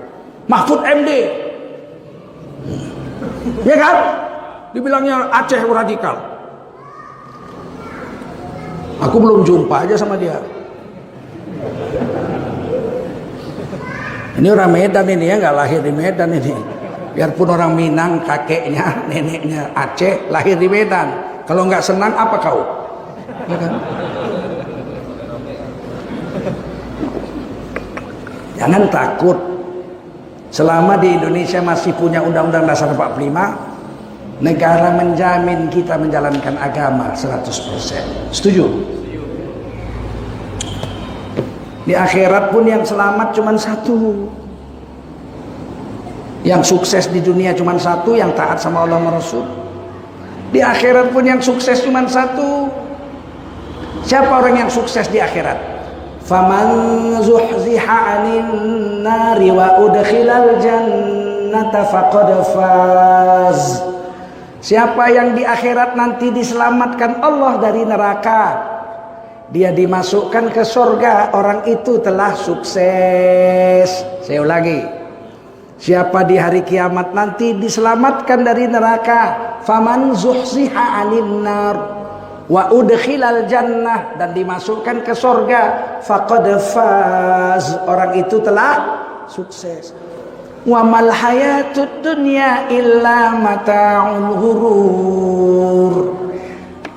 Mahfud MD. Ya kan? Dibilangnya Aceh radikal. Aku belum jumpa aja sama dia. Ini orang Medan ini ya, nggak lahir di Medan ini. Biarpun orang Minang, kakeknya, neneknya Aceh, lahir di Medan. Kalau nggak senang, apa kau? Ya kan? Jangan takut. Selama di Indonesia masih punya Undang-Undang Dasar 45, negara menjamin kita menjalankan agama 100%. Setuju? Di akhirat pun yang selamat cuma satu. Yang sukses di dunia cuma satu, yang taat sama Allah dan Rasul. Di akhirat pun yang sukses cuma satu. Siapa orang yang sukses di akhirat? Faman zuhziha 'anil nari wa udkhilal jannata faqad faz. Siapa yang di akhirat nanti diselamatkan Allah dari neraka, dia dimasukkan ke surga, orang itu telah sukses. Saya ulangi. Siapa di hari kiamat nanti diselamatkan dari neraka, faman zuhziha 'anil nar wa udkhilal jannah, dan dimasukkan ke surga, faqad faz, orang itu telah sukses. Wa mal hayatud dunya illa mata'ul ghurur.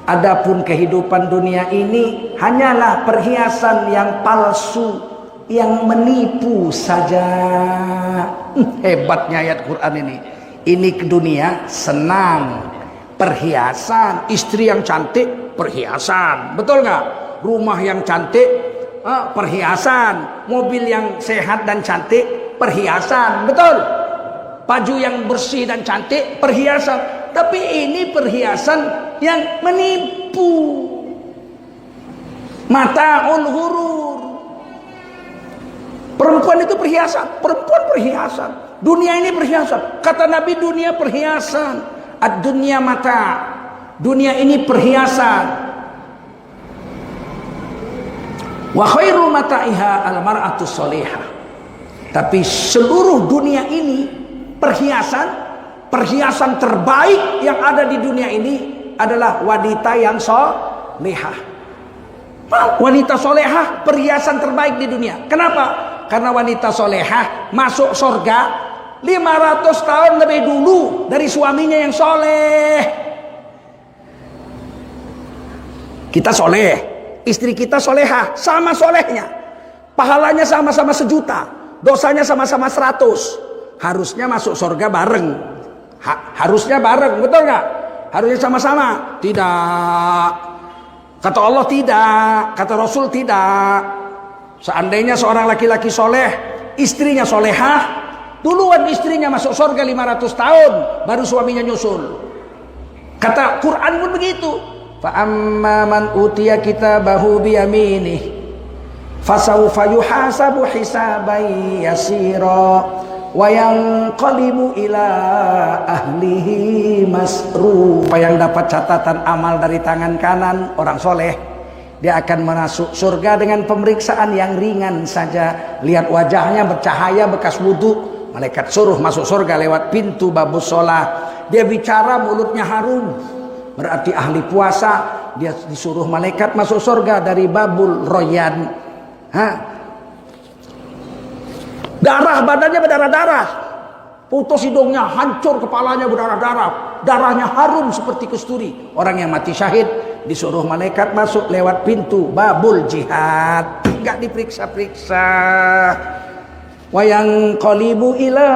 Adapun kehidupan dunia ini hanyalah perhiasan yang palsu, yang menipu saja. Hebatnya ayat Quran ini. Ini ke dunia senang, perhiasan, istri yang cantik, perhiasan, betul nggak? Rumah yang cantik, perhiasan, mobil yang sehat dan cantik, perhiasan, betul? Baju yang bersih dan cantik, perhiasan. Tapi ini perhiasan yang menipu. Mata'ul ghurur. Perempuan itu perhiasan, perempuan perhiasan. Dunia ini perhiasan. Kata Nabi, dunia perhiasan. Ad-dunya mata. Dunia ini perhiasan. Wa khairu mata'iha al-mar'atu sholihah. Tapi seluruh dunia ini perhiasan, perhiasan terbaik yang ada di dunia ini adalah wanita yang solehah. Wanita solehah perhiasan terbaik di dunia. Kenapa? Karena wanita solehah masuk surga 500 tahun lebih dulu dari suaminya yang soleh. Kita soleh, istri kita solehah, sama solehnya. Pahalanya sama-sama 1 juta, dosanya sama-sama 100. Harusnya masuk surga bareng. Harusnya bareng, betul nggak? Harusnya sama-sama. Tidak. Kata Allah tidak, kata Rasul tidak. Seandainya seorang laki-laki soleh, istrinya solehah, duluan istrinya masuk surga 500 tahun, baru suaminya nyusul. Kata Quran pun begitu. Fa amma man utiya kitabahu bi yaminih fasawfa yuhasabu hisaban yasira wa yanqalibu ila ahlihi masrur. Yang dapat catatan amal dari tangan kanan orang soleh, dia akan masuk surga dengan pemeriksaan yang ringan saja. Lihat wajahnya bercahaya bekas wudhu, malaikat suruh masuk surga lewat pintu babus sholah. Dia bicara mulutnya harum, berarti ahli puasa. Dia disuruh malaikat masuk surga dari babul royan. Darah badannya berdarah-darah, putus hidungnya, hancur kepalanya berdarah-darah, darahnya harum seperti kasturi. Orang yang mati syahid disuruh malaikat masuk lewat pintu babul jihad, nggak diperiksa-periksa. Wa yanqalibu ila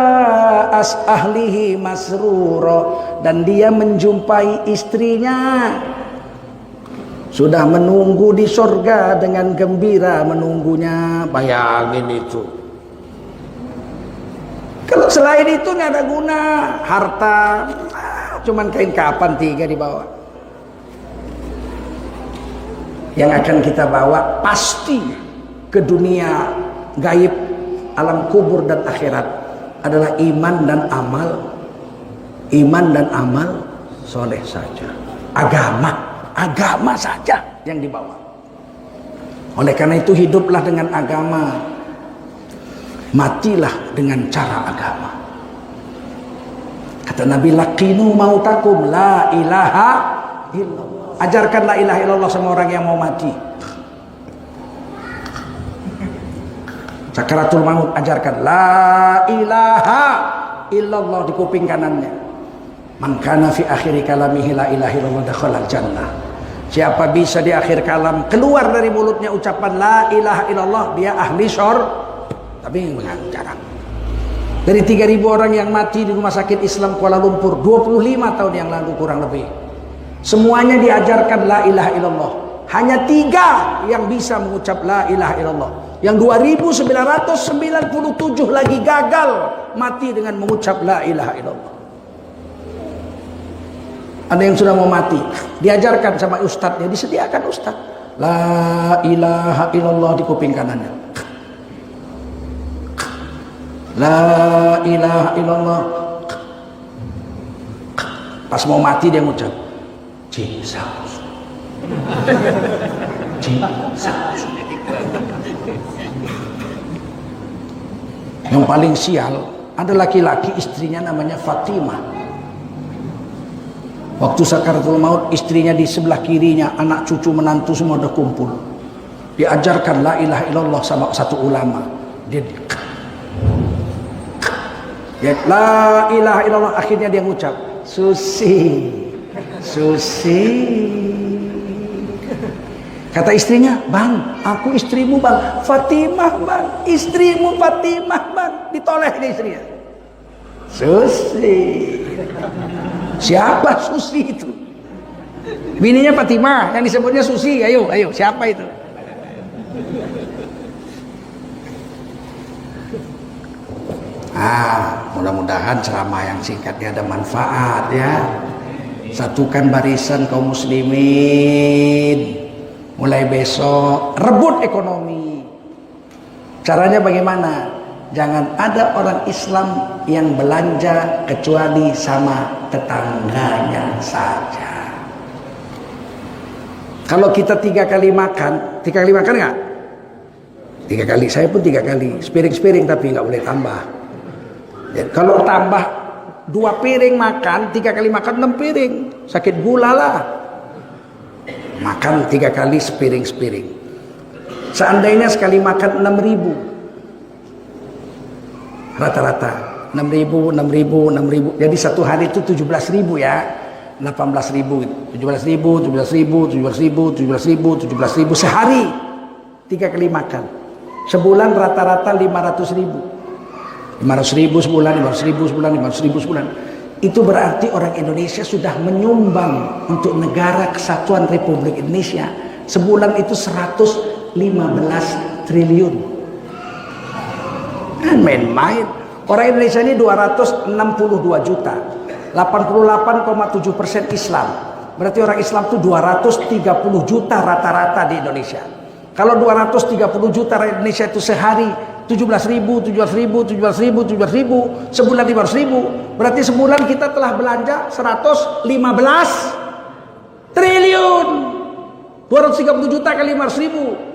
ahlihi masrura, dan dia menjumpai istrinya sudah menunggu di surga dengan gembira menunggunya. Bayangin itu. Kalau selain itu nggak ada guna, harta cuman kain kapan 3 dibawa. Yang akan kita bawa pasti ke dunia gaib, alam kubur dan akhirat adalah iman dan amal. Iman dan amal soleh saja. Agama saja yang dibawa. Oleh karena itu hiduplah dengan agama, matilah dengan cara agama. Kata Nabi, laqinu mautakum la ilaha illallah. Ajarkan la ilaha illallah sama orang yang mau mati. Sakaratul maut, ajarkan la ilaha illallah di kuping kanannya. Man kana fi akhiri kalamihi la ilaha illallah dakhala jannah. Siapa bisa di akhir kalam keluar dari mulutnya ucapan la ilaha illallah, dia ahli syurga. Tapi jarang. Dari 3.000 orang yang mati di rumah sakit Islam Kuala Lumpur 25 tahun yang lalu kurang lebih, semuanya diajarkan la ilaha illallah. Hanya 3 yang bisa mengucap la ilaha illallah. Yang 2.997 lagi gagal mati dengan mengucap la ilaha illallah. Ada yang sudah mau mati, diajarkan sama ustadznya, disediakan ustadz la ilaha illallah di kuping kanannya. La ilaha illallah. Pas mau mati dia ngucap Jesus. Jesus. Yang paling sial ada laki-laki, istrinya namanya Fatimah. Waktu sakaratul maut, istrinya di sebelah kirinya, anak cucu menantu semua udah kumpul. Diajarkan la ilaha illallah sama satu ulama. Dia la ilaha illallah, akhirnya dia ngucap Susi, Susi. Kata istrinya, bang, aku istrimu bang, Fatimah bang, istrimu Fatimah bang. Ditoleh ini istrinya, Susi. Siapa Susi itu? Bininya Fatimah, yang disebutnya Susi. Ayo, siapa itu? Mudah-mudahan ceramah yang singkatnya ada manfaat ya. satukan barisan kaum muslimin. Mulai besok rebut ekonomi. Caranya bagaimana? Jangan ada orang Islam yang belanja kecuali sama tetangganya saja. Kalau kita 3 kali makan nggak? 3 kali, saya pun 3 kali. Sepiring-sepiring tapi nggak boleh tambah. Ya, kalau tambah 2 piring makan, 3 kali makan 6 piring. Sakit gula lah. Makan 3 kali sepiring-sepiring. Seandainya sekali makan 6.000 rata-rata 6.000. Jadi satu hari itu 17.000 ya, 18.000, 17.000 sehari 3 kali makan. Sebulan rata-rata 500.000 sebulan, 500.000 sebulan. Itu berarti orang Indonesia sudah menyumbang untuk negara kesatuan Republik Indonesia sebulan itu 115 triliun. Kan main-main. Orang Indonesia ini 262 juta, 88,7% Islam. Berarti orang Islam itu 230 juta rata-rata di Indonesia. Kalau 230 juta rakyat Indonesia itu sehari 17.000, sebulan 500.000, berarti sebulan kita telah belanja 115 triliun. 230 juta kali 500.000.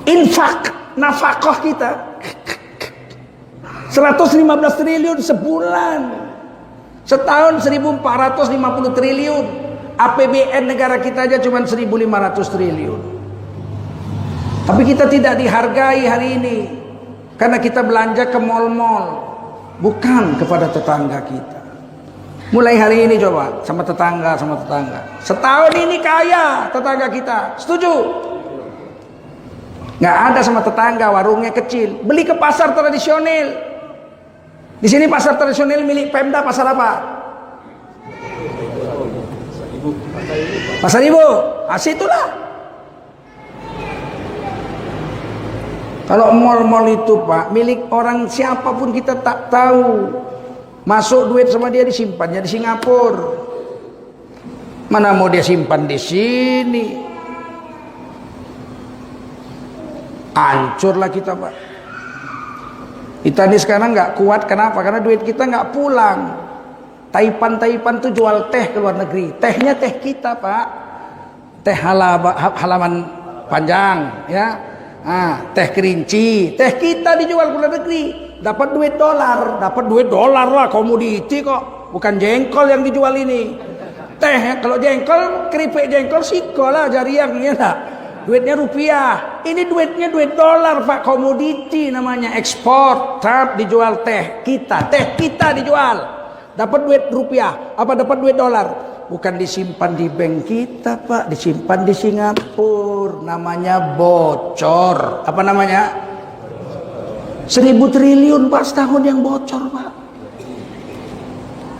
Infak, nafkah kita 115 triliun sebulan. Setahun 1.450 triliun. APBN negara kita aja cuma 1.500 triliun. Tapi kita tidak dihargai hari ini karena kita belanja ke mall-mall, bukan kepada tetangga kita. Mulai hari ini coba sama tetangga. Setahun ini kaya tetangga kita, setuju? Nggak ada sama tetangga, warungnya kecil, beli ke pasar tradisional. Di sini pasar tradisional milik Pemda, pasar apa? Pasar Ibu. Situlah. Kalau mal-mal itu Pak, milik orang siapapun kita tak tahu. Masuk duit sama dia disimpannya di Singapura. Mana mau dia simpan di sini? Hancurlah kita Pak. Kita ini sekarang nggak kuat, kenapa? Karena duit kita nggak pulang. Taipan tuh jual teh ke luar negeri. Tehnya teh kita Pak. Teh halaman panjang ya. Teh kerinci, teh kita dijual ke luar negeri, dapat duit dolar lah, komoditi kok, bukan jengkol yang dijual ini. Teh, kalau jengkol, keripik jengkol siko lah jariang ya tak? Duitnya rupiah, ini duitnya duit dolar Pak, komoditi namanya, ekspor, tap dijual teh kita dijual, dapat duit rupiah, apa dapat duit dolar? Bukan disimpan di bank kita Pak, disimpan di Singapura, namanya bocor. Apa namanya? 1.000 triliun Pak setahun yang bocor Pak.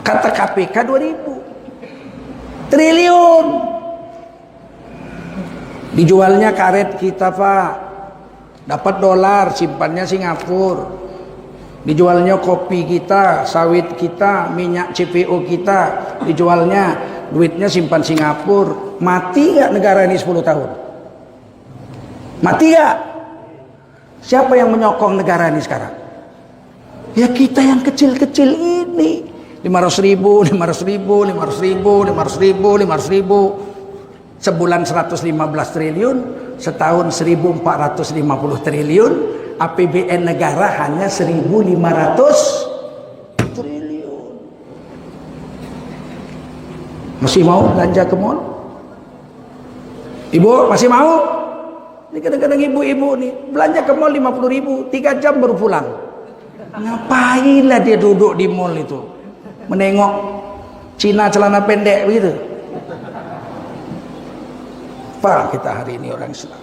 Kata KPK 2.000 triliun. Dijualnya karet kita Pak, dapat dolar, simpannya Singapura. Dijualnya kopi kita, sawit kita, minyak CPO kita, dijualnya, duitnya simpan Singapura. Mati gak negara ini 10 tahun? Mati gak? Siapa yang menyokong negara ini sekarang? Ya kita yang kecil-kecil ini. 500.000, 500.000. Sebulan 115 triliun, setahun 1.450 triliun. APBN negara hanya 1.500 triliun. Masih mau belanja ke mall? Ibu masih mau? Ini kadang-kadang ibu-ibu nih belanja ke mall 50.000, 3 jam baru pulang. Ngapainlah dia duduk di mall itu, menengok Cina celana pendek begitu. Apa kita hari ini orang Islam?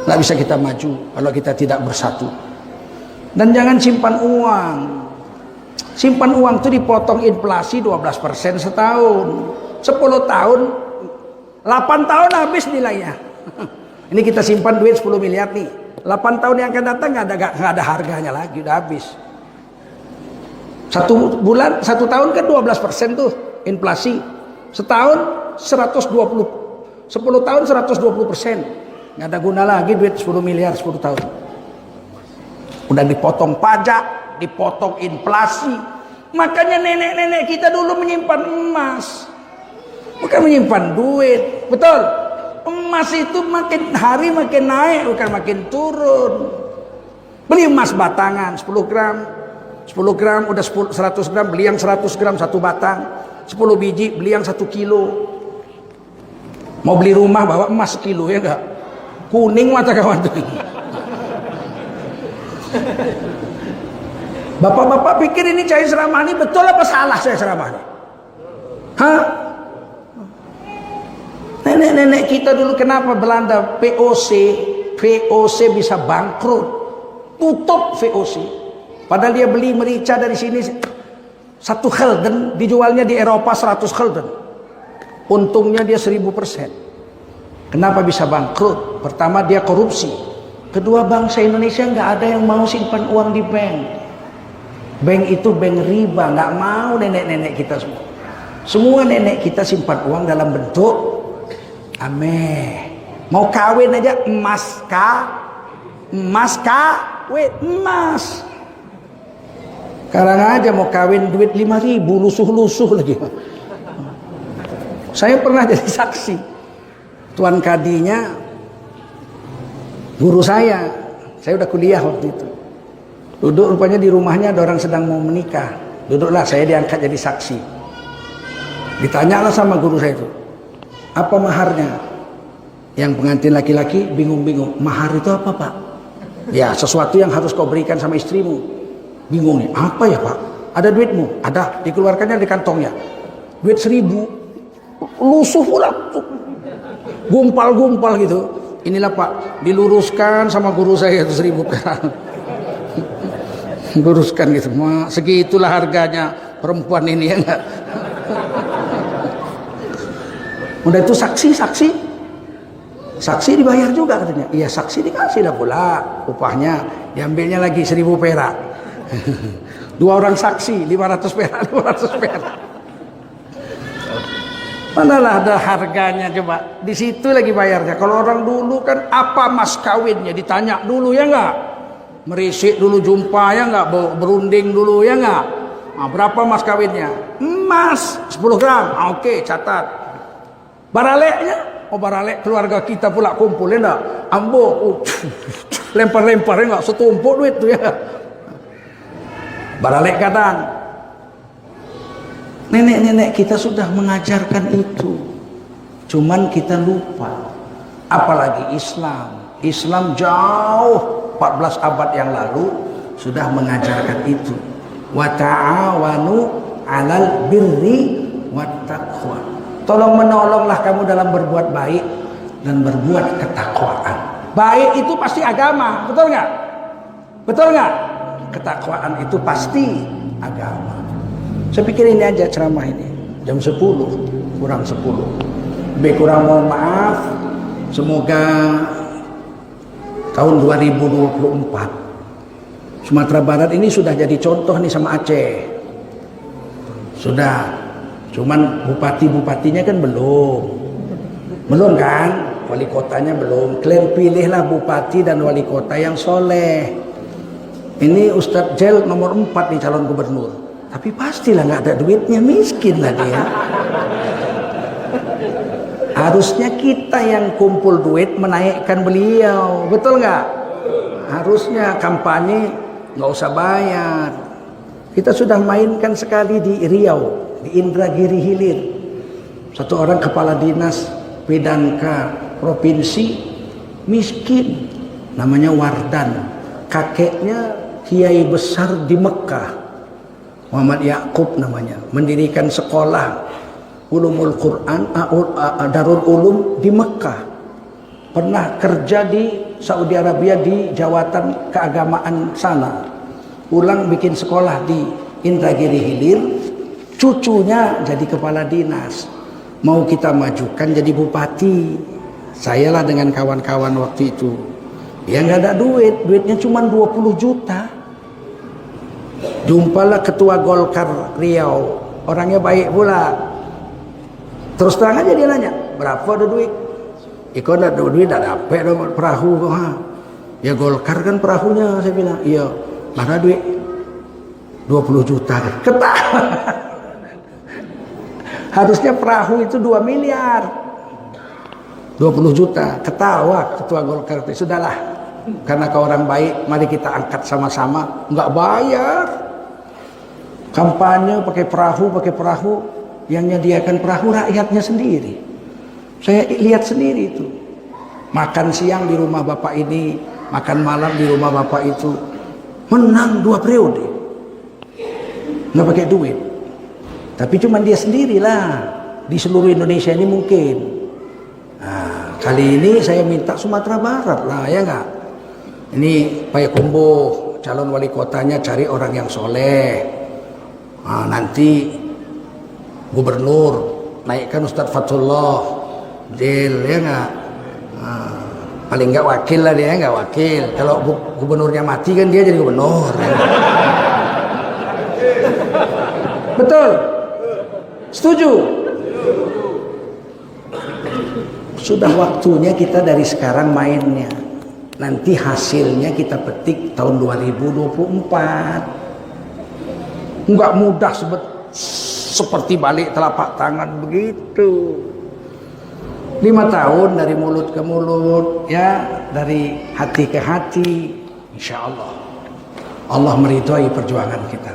Nggak bisa kita maju kalau kita tidak bersatu. Dan jangan simpan uang. Simpan uang itu dipotong inflasi 12% setahun. 10 tahun, 8 tahun habis nilainya. Ini kita simpan duit 10 miliar nih. 8 tahun yang akan datang nggak ada harganya lagi, udah habis. 1 Satu tahun kan 12% tuh inflasi. Setahun 120, 10 tahun 120%. Nggak ada guna lagi duit 10 miliar 10 tahun. Udah dipotong pajak, dipotong inflasi. Makanya nenek-nenek kita dulu menyimpan emas, bukan menyimpan duit. Betul? Emas itu makin hari makin naik, bukan makin turun. Beli emas batangan 10 gram 10 gram udah 100 gram, beli yang 100 gram satu batang, 10 biji beli yang 1 kilo. Mau beli rumah bawa emas sekilo, ya enggak? Kuning mata kawan tuh. Bapak-bapak pikir ini Cahaya Ceramah ini betul apa salah saya ceramah ini? Hah? Nenek-nenek kita dulu kenapa Belanda VOC bisa bangkrut, tutup VOC. Padahal dia beli merica dari sini 1 gulden, dijualnya di Eropa 100 gulden. Untungnya dia 1000%. Kenapa bisa bangkrut? Pertama dia korupsi. Kedua bangsa Indonesia nggak ada yang mau simpan uang di bank. Bank itu bank riba, nggak mau nenek-nenek kita semua. Semua nenek kita simpan uang dalam bentuk ameh. Mau kawin aja emas emas. Sekarang aja mau kawin duit 5.000 lusuh-lusuh lagi. Saya pernah jadi saksi. Tuan kadinya guru saya udah kuliah waktu itu. Duduk rupanya di rumahnya ada orang sedang mau menikah. Duduklah saya diangkat jadi saksi. Ditanyalah sama guru saya itu, apa maharnya? Yang pengantin laki-laki bingung-bingung, mahar itu apa Pak? Ya sesuatu yang harus kau berikan sama istrimu. Bingung nih, apa ya Pak? Ada duitmu? Ada, dikeluarkannya di kantongnya. Duit 1.000, lusuh pula, gumpal-gumpal gitu. Inilah Pak, diluruskan sama guru saya itu 1.000 perak. Luruskan gitu, segitulah harganya perempuan ini, ya enggak? Udah itu saksi dibayar juga katanya. Iya saksi dikasih lah pula upahnya, diambilnya lagi 1.000 perak. 2 orang saksi 500 perak. Manalah ada harganya coba. Di situ lagi bayarnya. Kalau orang dulu kan apa mas kawinnya ditanya dulu, ya enggak? Merisik dulu jumpa, ya enggak? Berunding dulu, ya enggak? Nah, berapa mas kawinnya? Emas 10 gram. Oke, catat. Baraleknya? Oh baralek keluarga kita pula kumpul, ya enggak? Ambo, lempar-lempar, ya enggak? Setumpuk duit tuh, ya. Baralek kadang. Nenek-nenek kita sudah mengajarkan itu. Cuman kita lupa. Apalagi Islam jauh 14 abad yang lalu sudah mengajarkan itu. Wa ta'awanu 'alal birri wat taqwa. Tolong menolonglah kamu dalam berbuat baik dan berbuat ketakwaan. Baik itu pasti agama, betul nggak? Betul nggak? Ketakwaan itu pasti agama. Saya pikir ini aja ceramah ini. Jam 10 kurang 10. Lebih kurang mohon maaf. Semoga tahun 2024 Sumatera Barat ini sudah jadi contoh nih sama Aceh. Sudah. Cuman bupati-bupatinya kan belum kan? Wali kotanya belum. Kalian pilihlah bupati dan wali kota yang soleh. Ini Ustadz Jel nomor 4 nih calon gubernur. Tapi pastilah nggak ada duitnya, miskin lah dia. Harusnya kita yang kumpul duit menaikkan beliau, betul nggak? Harusnya kampanye nggak usah bayar. Kita sudah mainkan sekali di Riau, di Indragiri Hilir. Satu orang kepala dinas Pedangka provinsi miskin, namanya Wardan. Kakeknya kiai besar di Mekah, Muhammad Yakub namanya, mendirikan sekolah Ulumul Quran, Darul Ulum di Mekah. Pernah kerja di Saudi Arabia di jawatan keagamaan sana. Pulang bikin sekolah di Indragiri Hilir. Cucunya jadi kepala dinas. Mau kita majukan jadi bupati. Sayalah dengan kawan-kawan waktu itu. Ya nggak ada duit, duitnya cuma 20 juta. Jumpalah ketua Golkar Riau, orangnya baik pula. Terus terang aja dia nanya, berapa ada duit? Ikut ada duit, ada apa perahu? Ya Golkar kan perahunya, saya bilang. Iya, mana duit? 20 juta. Ketawa. Harusnya perahu itu 2 miliar. 20 juta. Ketawa ketua Golkar itu. Sudahlah, karena kau orang baik, mari kita angkat sama-sama. Enggak bayar. Kampanye pakai perahu, yang menyediakan perahu rakyatnya sendiri. Saya lihat sendiri itu. Makan siang di rumah bapak ini, makan malam di rumah bapak itu. Menang 2 periode. Nggak pakai duit. Tapi cuma dia sendirilah. Di seluruh Indonesia ini mungkin. Nah, kali ini saya minta Sumatera Barat lah, ya nggak? Ini Payakumbuh, calon wali kotanya cari orang yang soleh. Nah, nanti gubernur naikkan Ustadz Fatullah Del, ya nggak? Nah, paling nggak wakil lah dia, nggak wakil. Kalau gubernurnya mati kan dia jadi gubernur. Ya. Betul? Setuju? Sudah waktunya kita dari sekarang mainnya. Nanti hasilnya kita petik tahun 2024. Enggak mudah seperti balik telapak tangan begitu. 5 tahun dari mulut ke mulut, ya, dari hati ke hati. Insya Allah Allah meridhai perjuangan kita,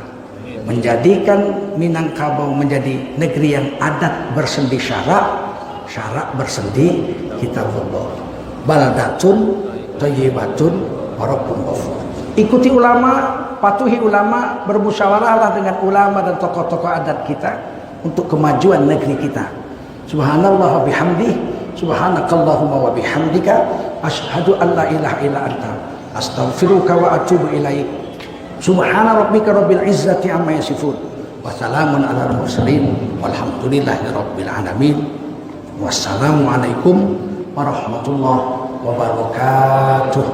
menjadikan Minangkabau menjadi negeri yang adat bersendi syarak, syarak bersendi kitabullah. Baldatun thayyibatun wa rabbun ghafur. Ikuti ulama, patuhi ulama, bermusyawarahlah dengan ulama dan tokoh-tokoh adat kita untuk kemajuan negeri kita. Subhanallah wa bihamdih, subhanakallahumma wa bihamdika, asyhadu an la ilaha illa anta, astaghfiruka wa atubu ilaik. Subhana rabbika rabbil izzati amma yasifun, wa salamun alal mursalin, walhamdulillahi rabbil alamin. Wassalamualaikum warahmatullahi wabarakatuh.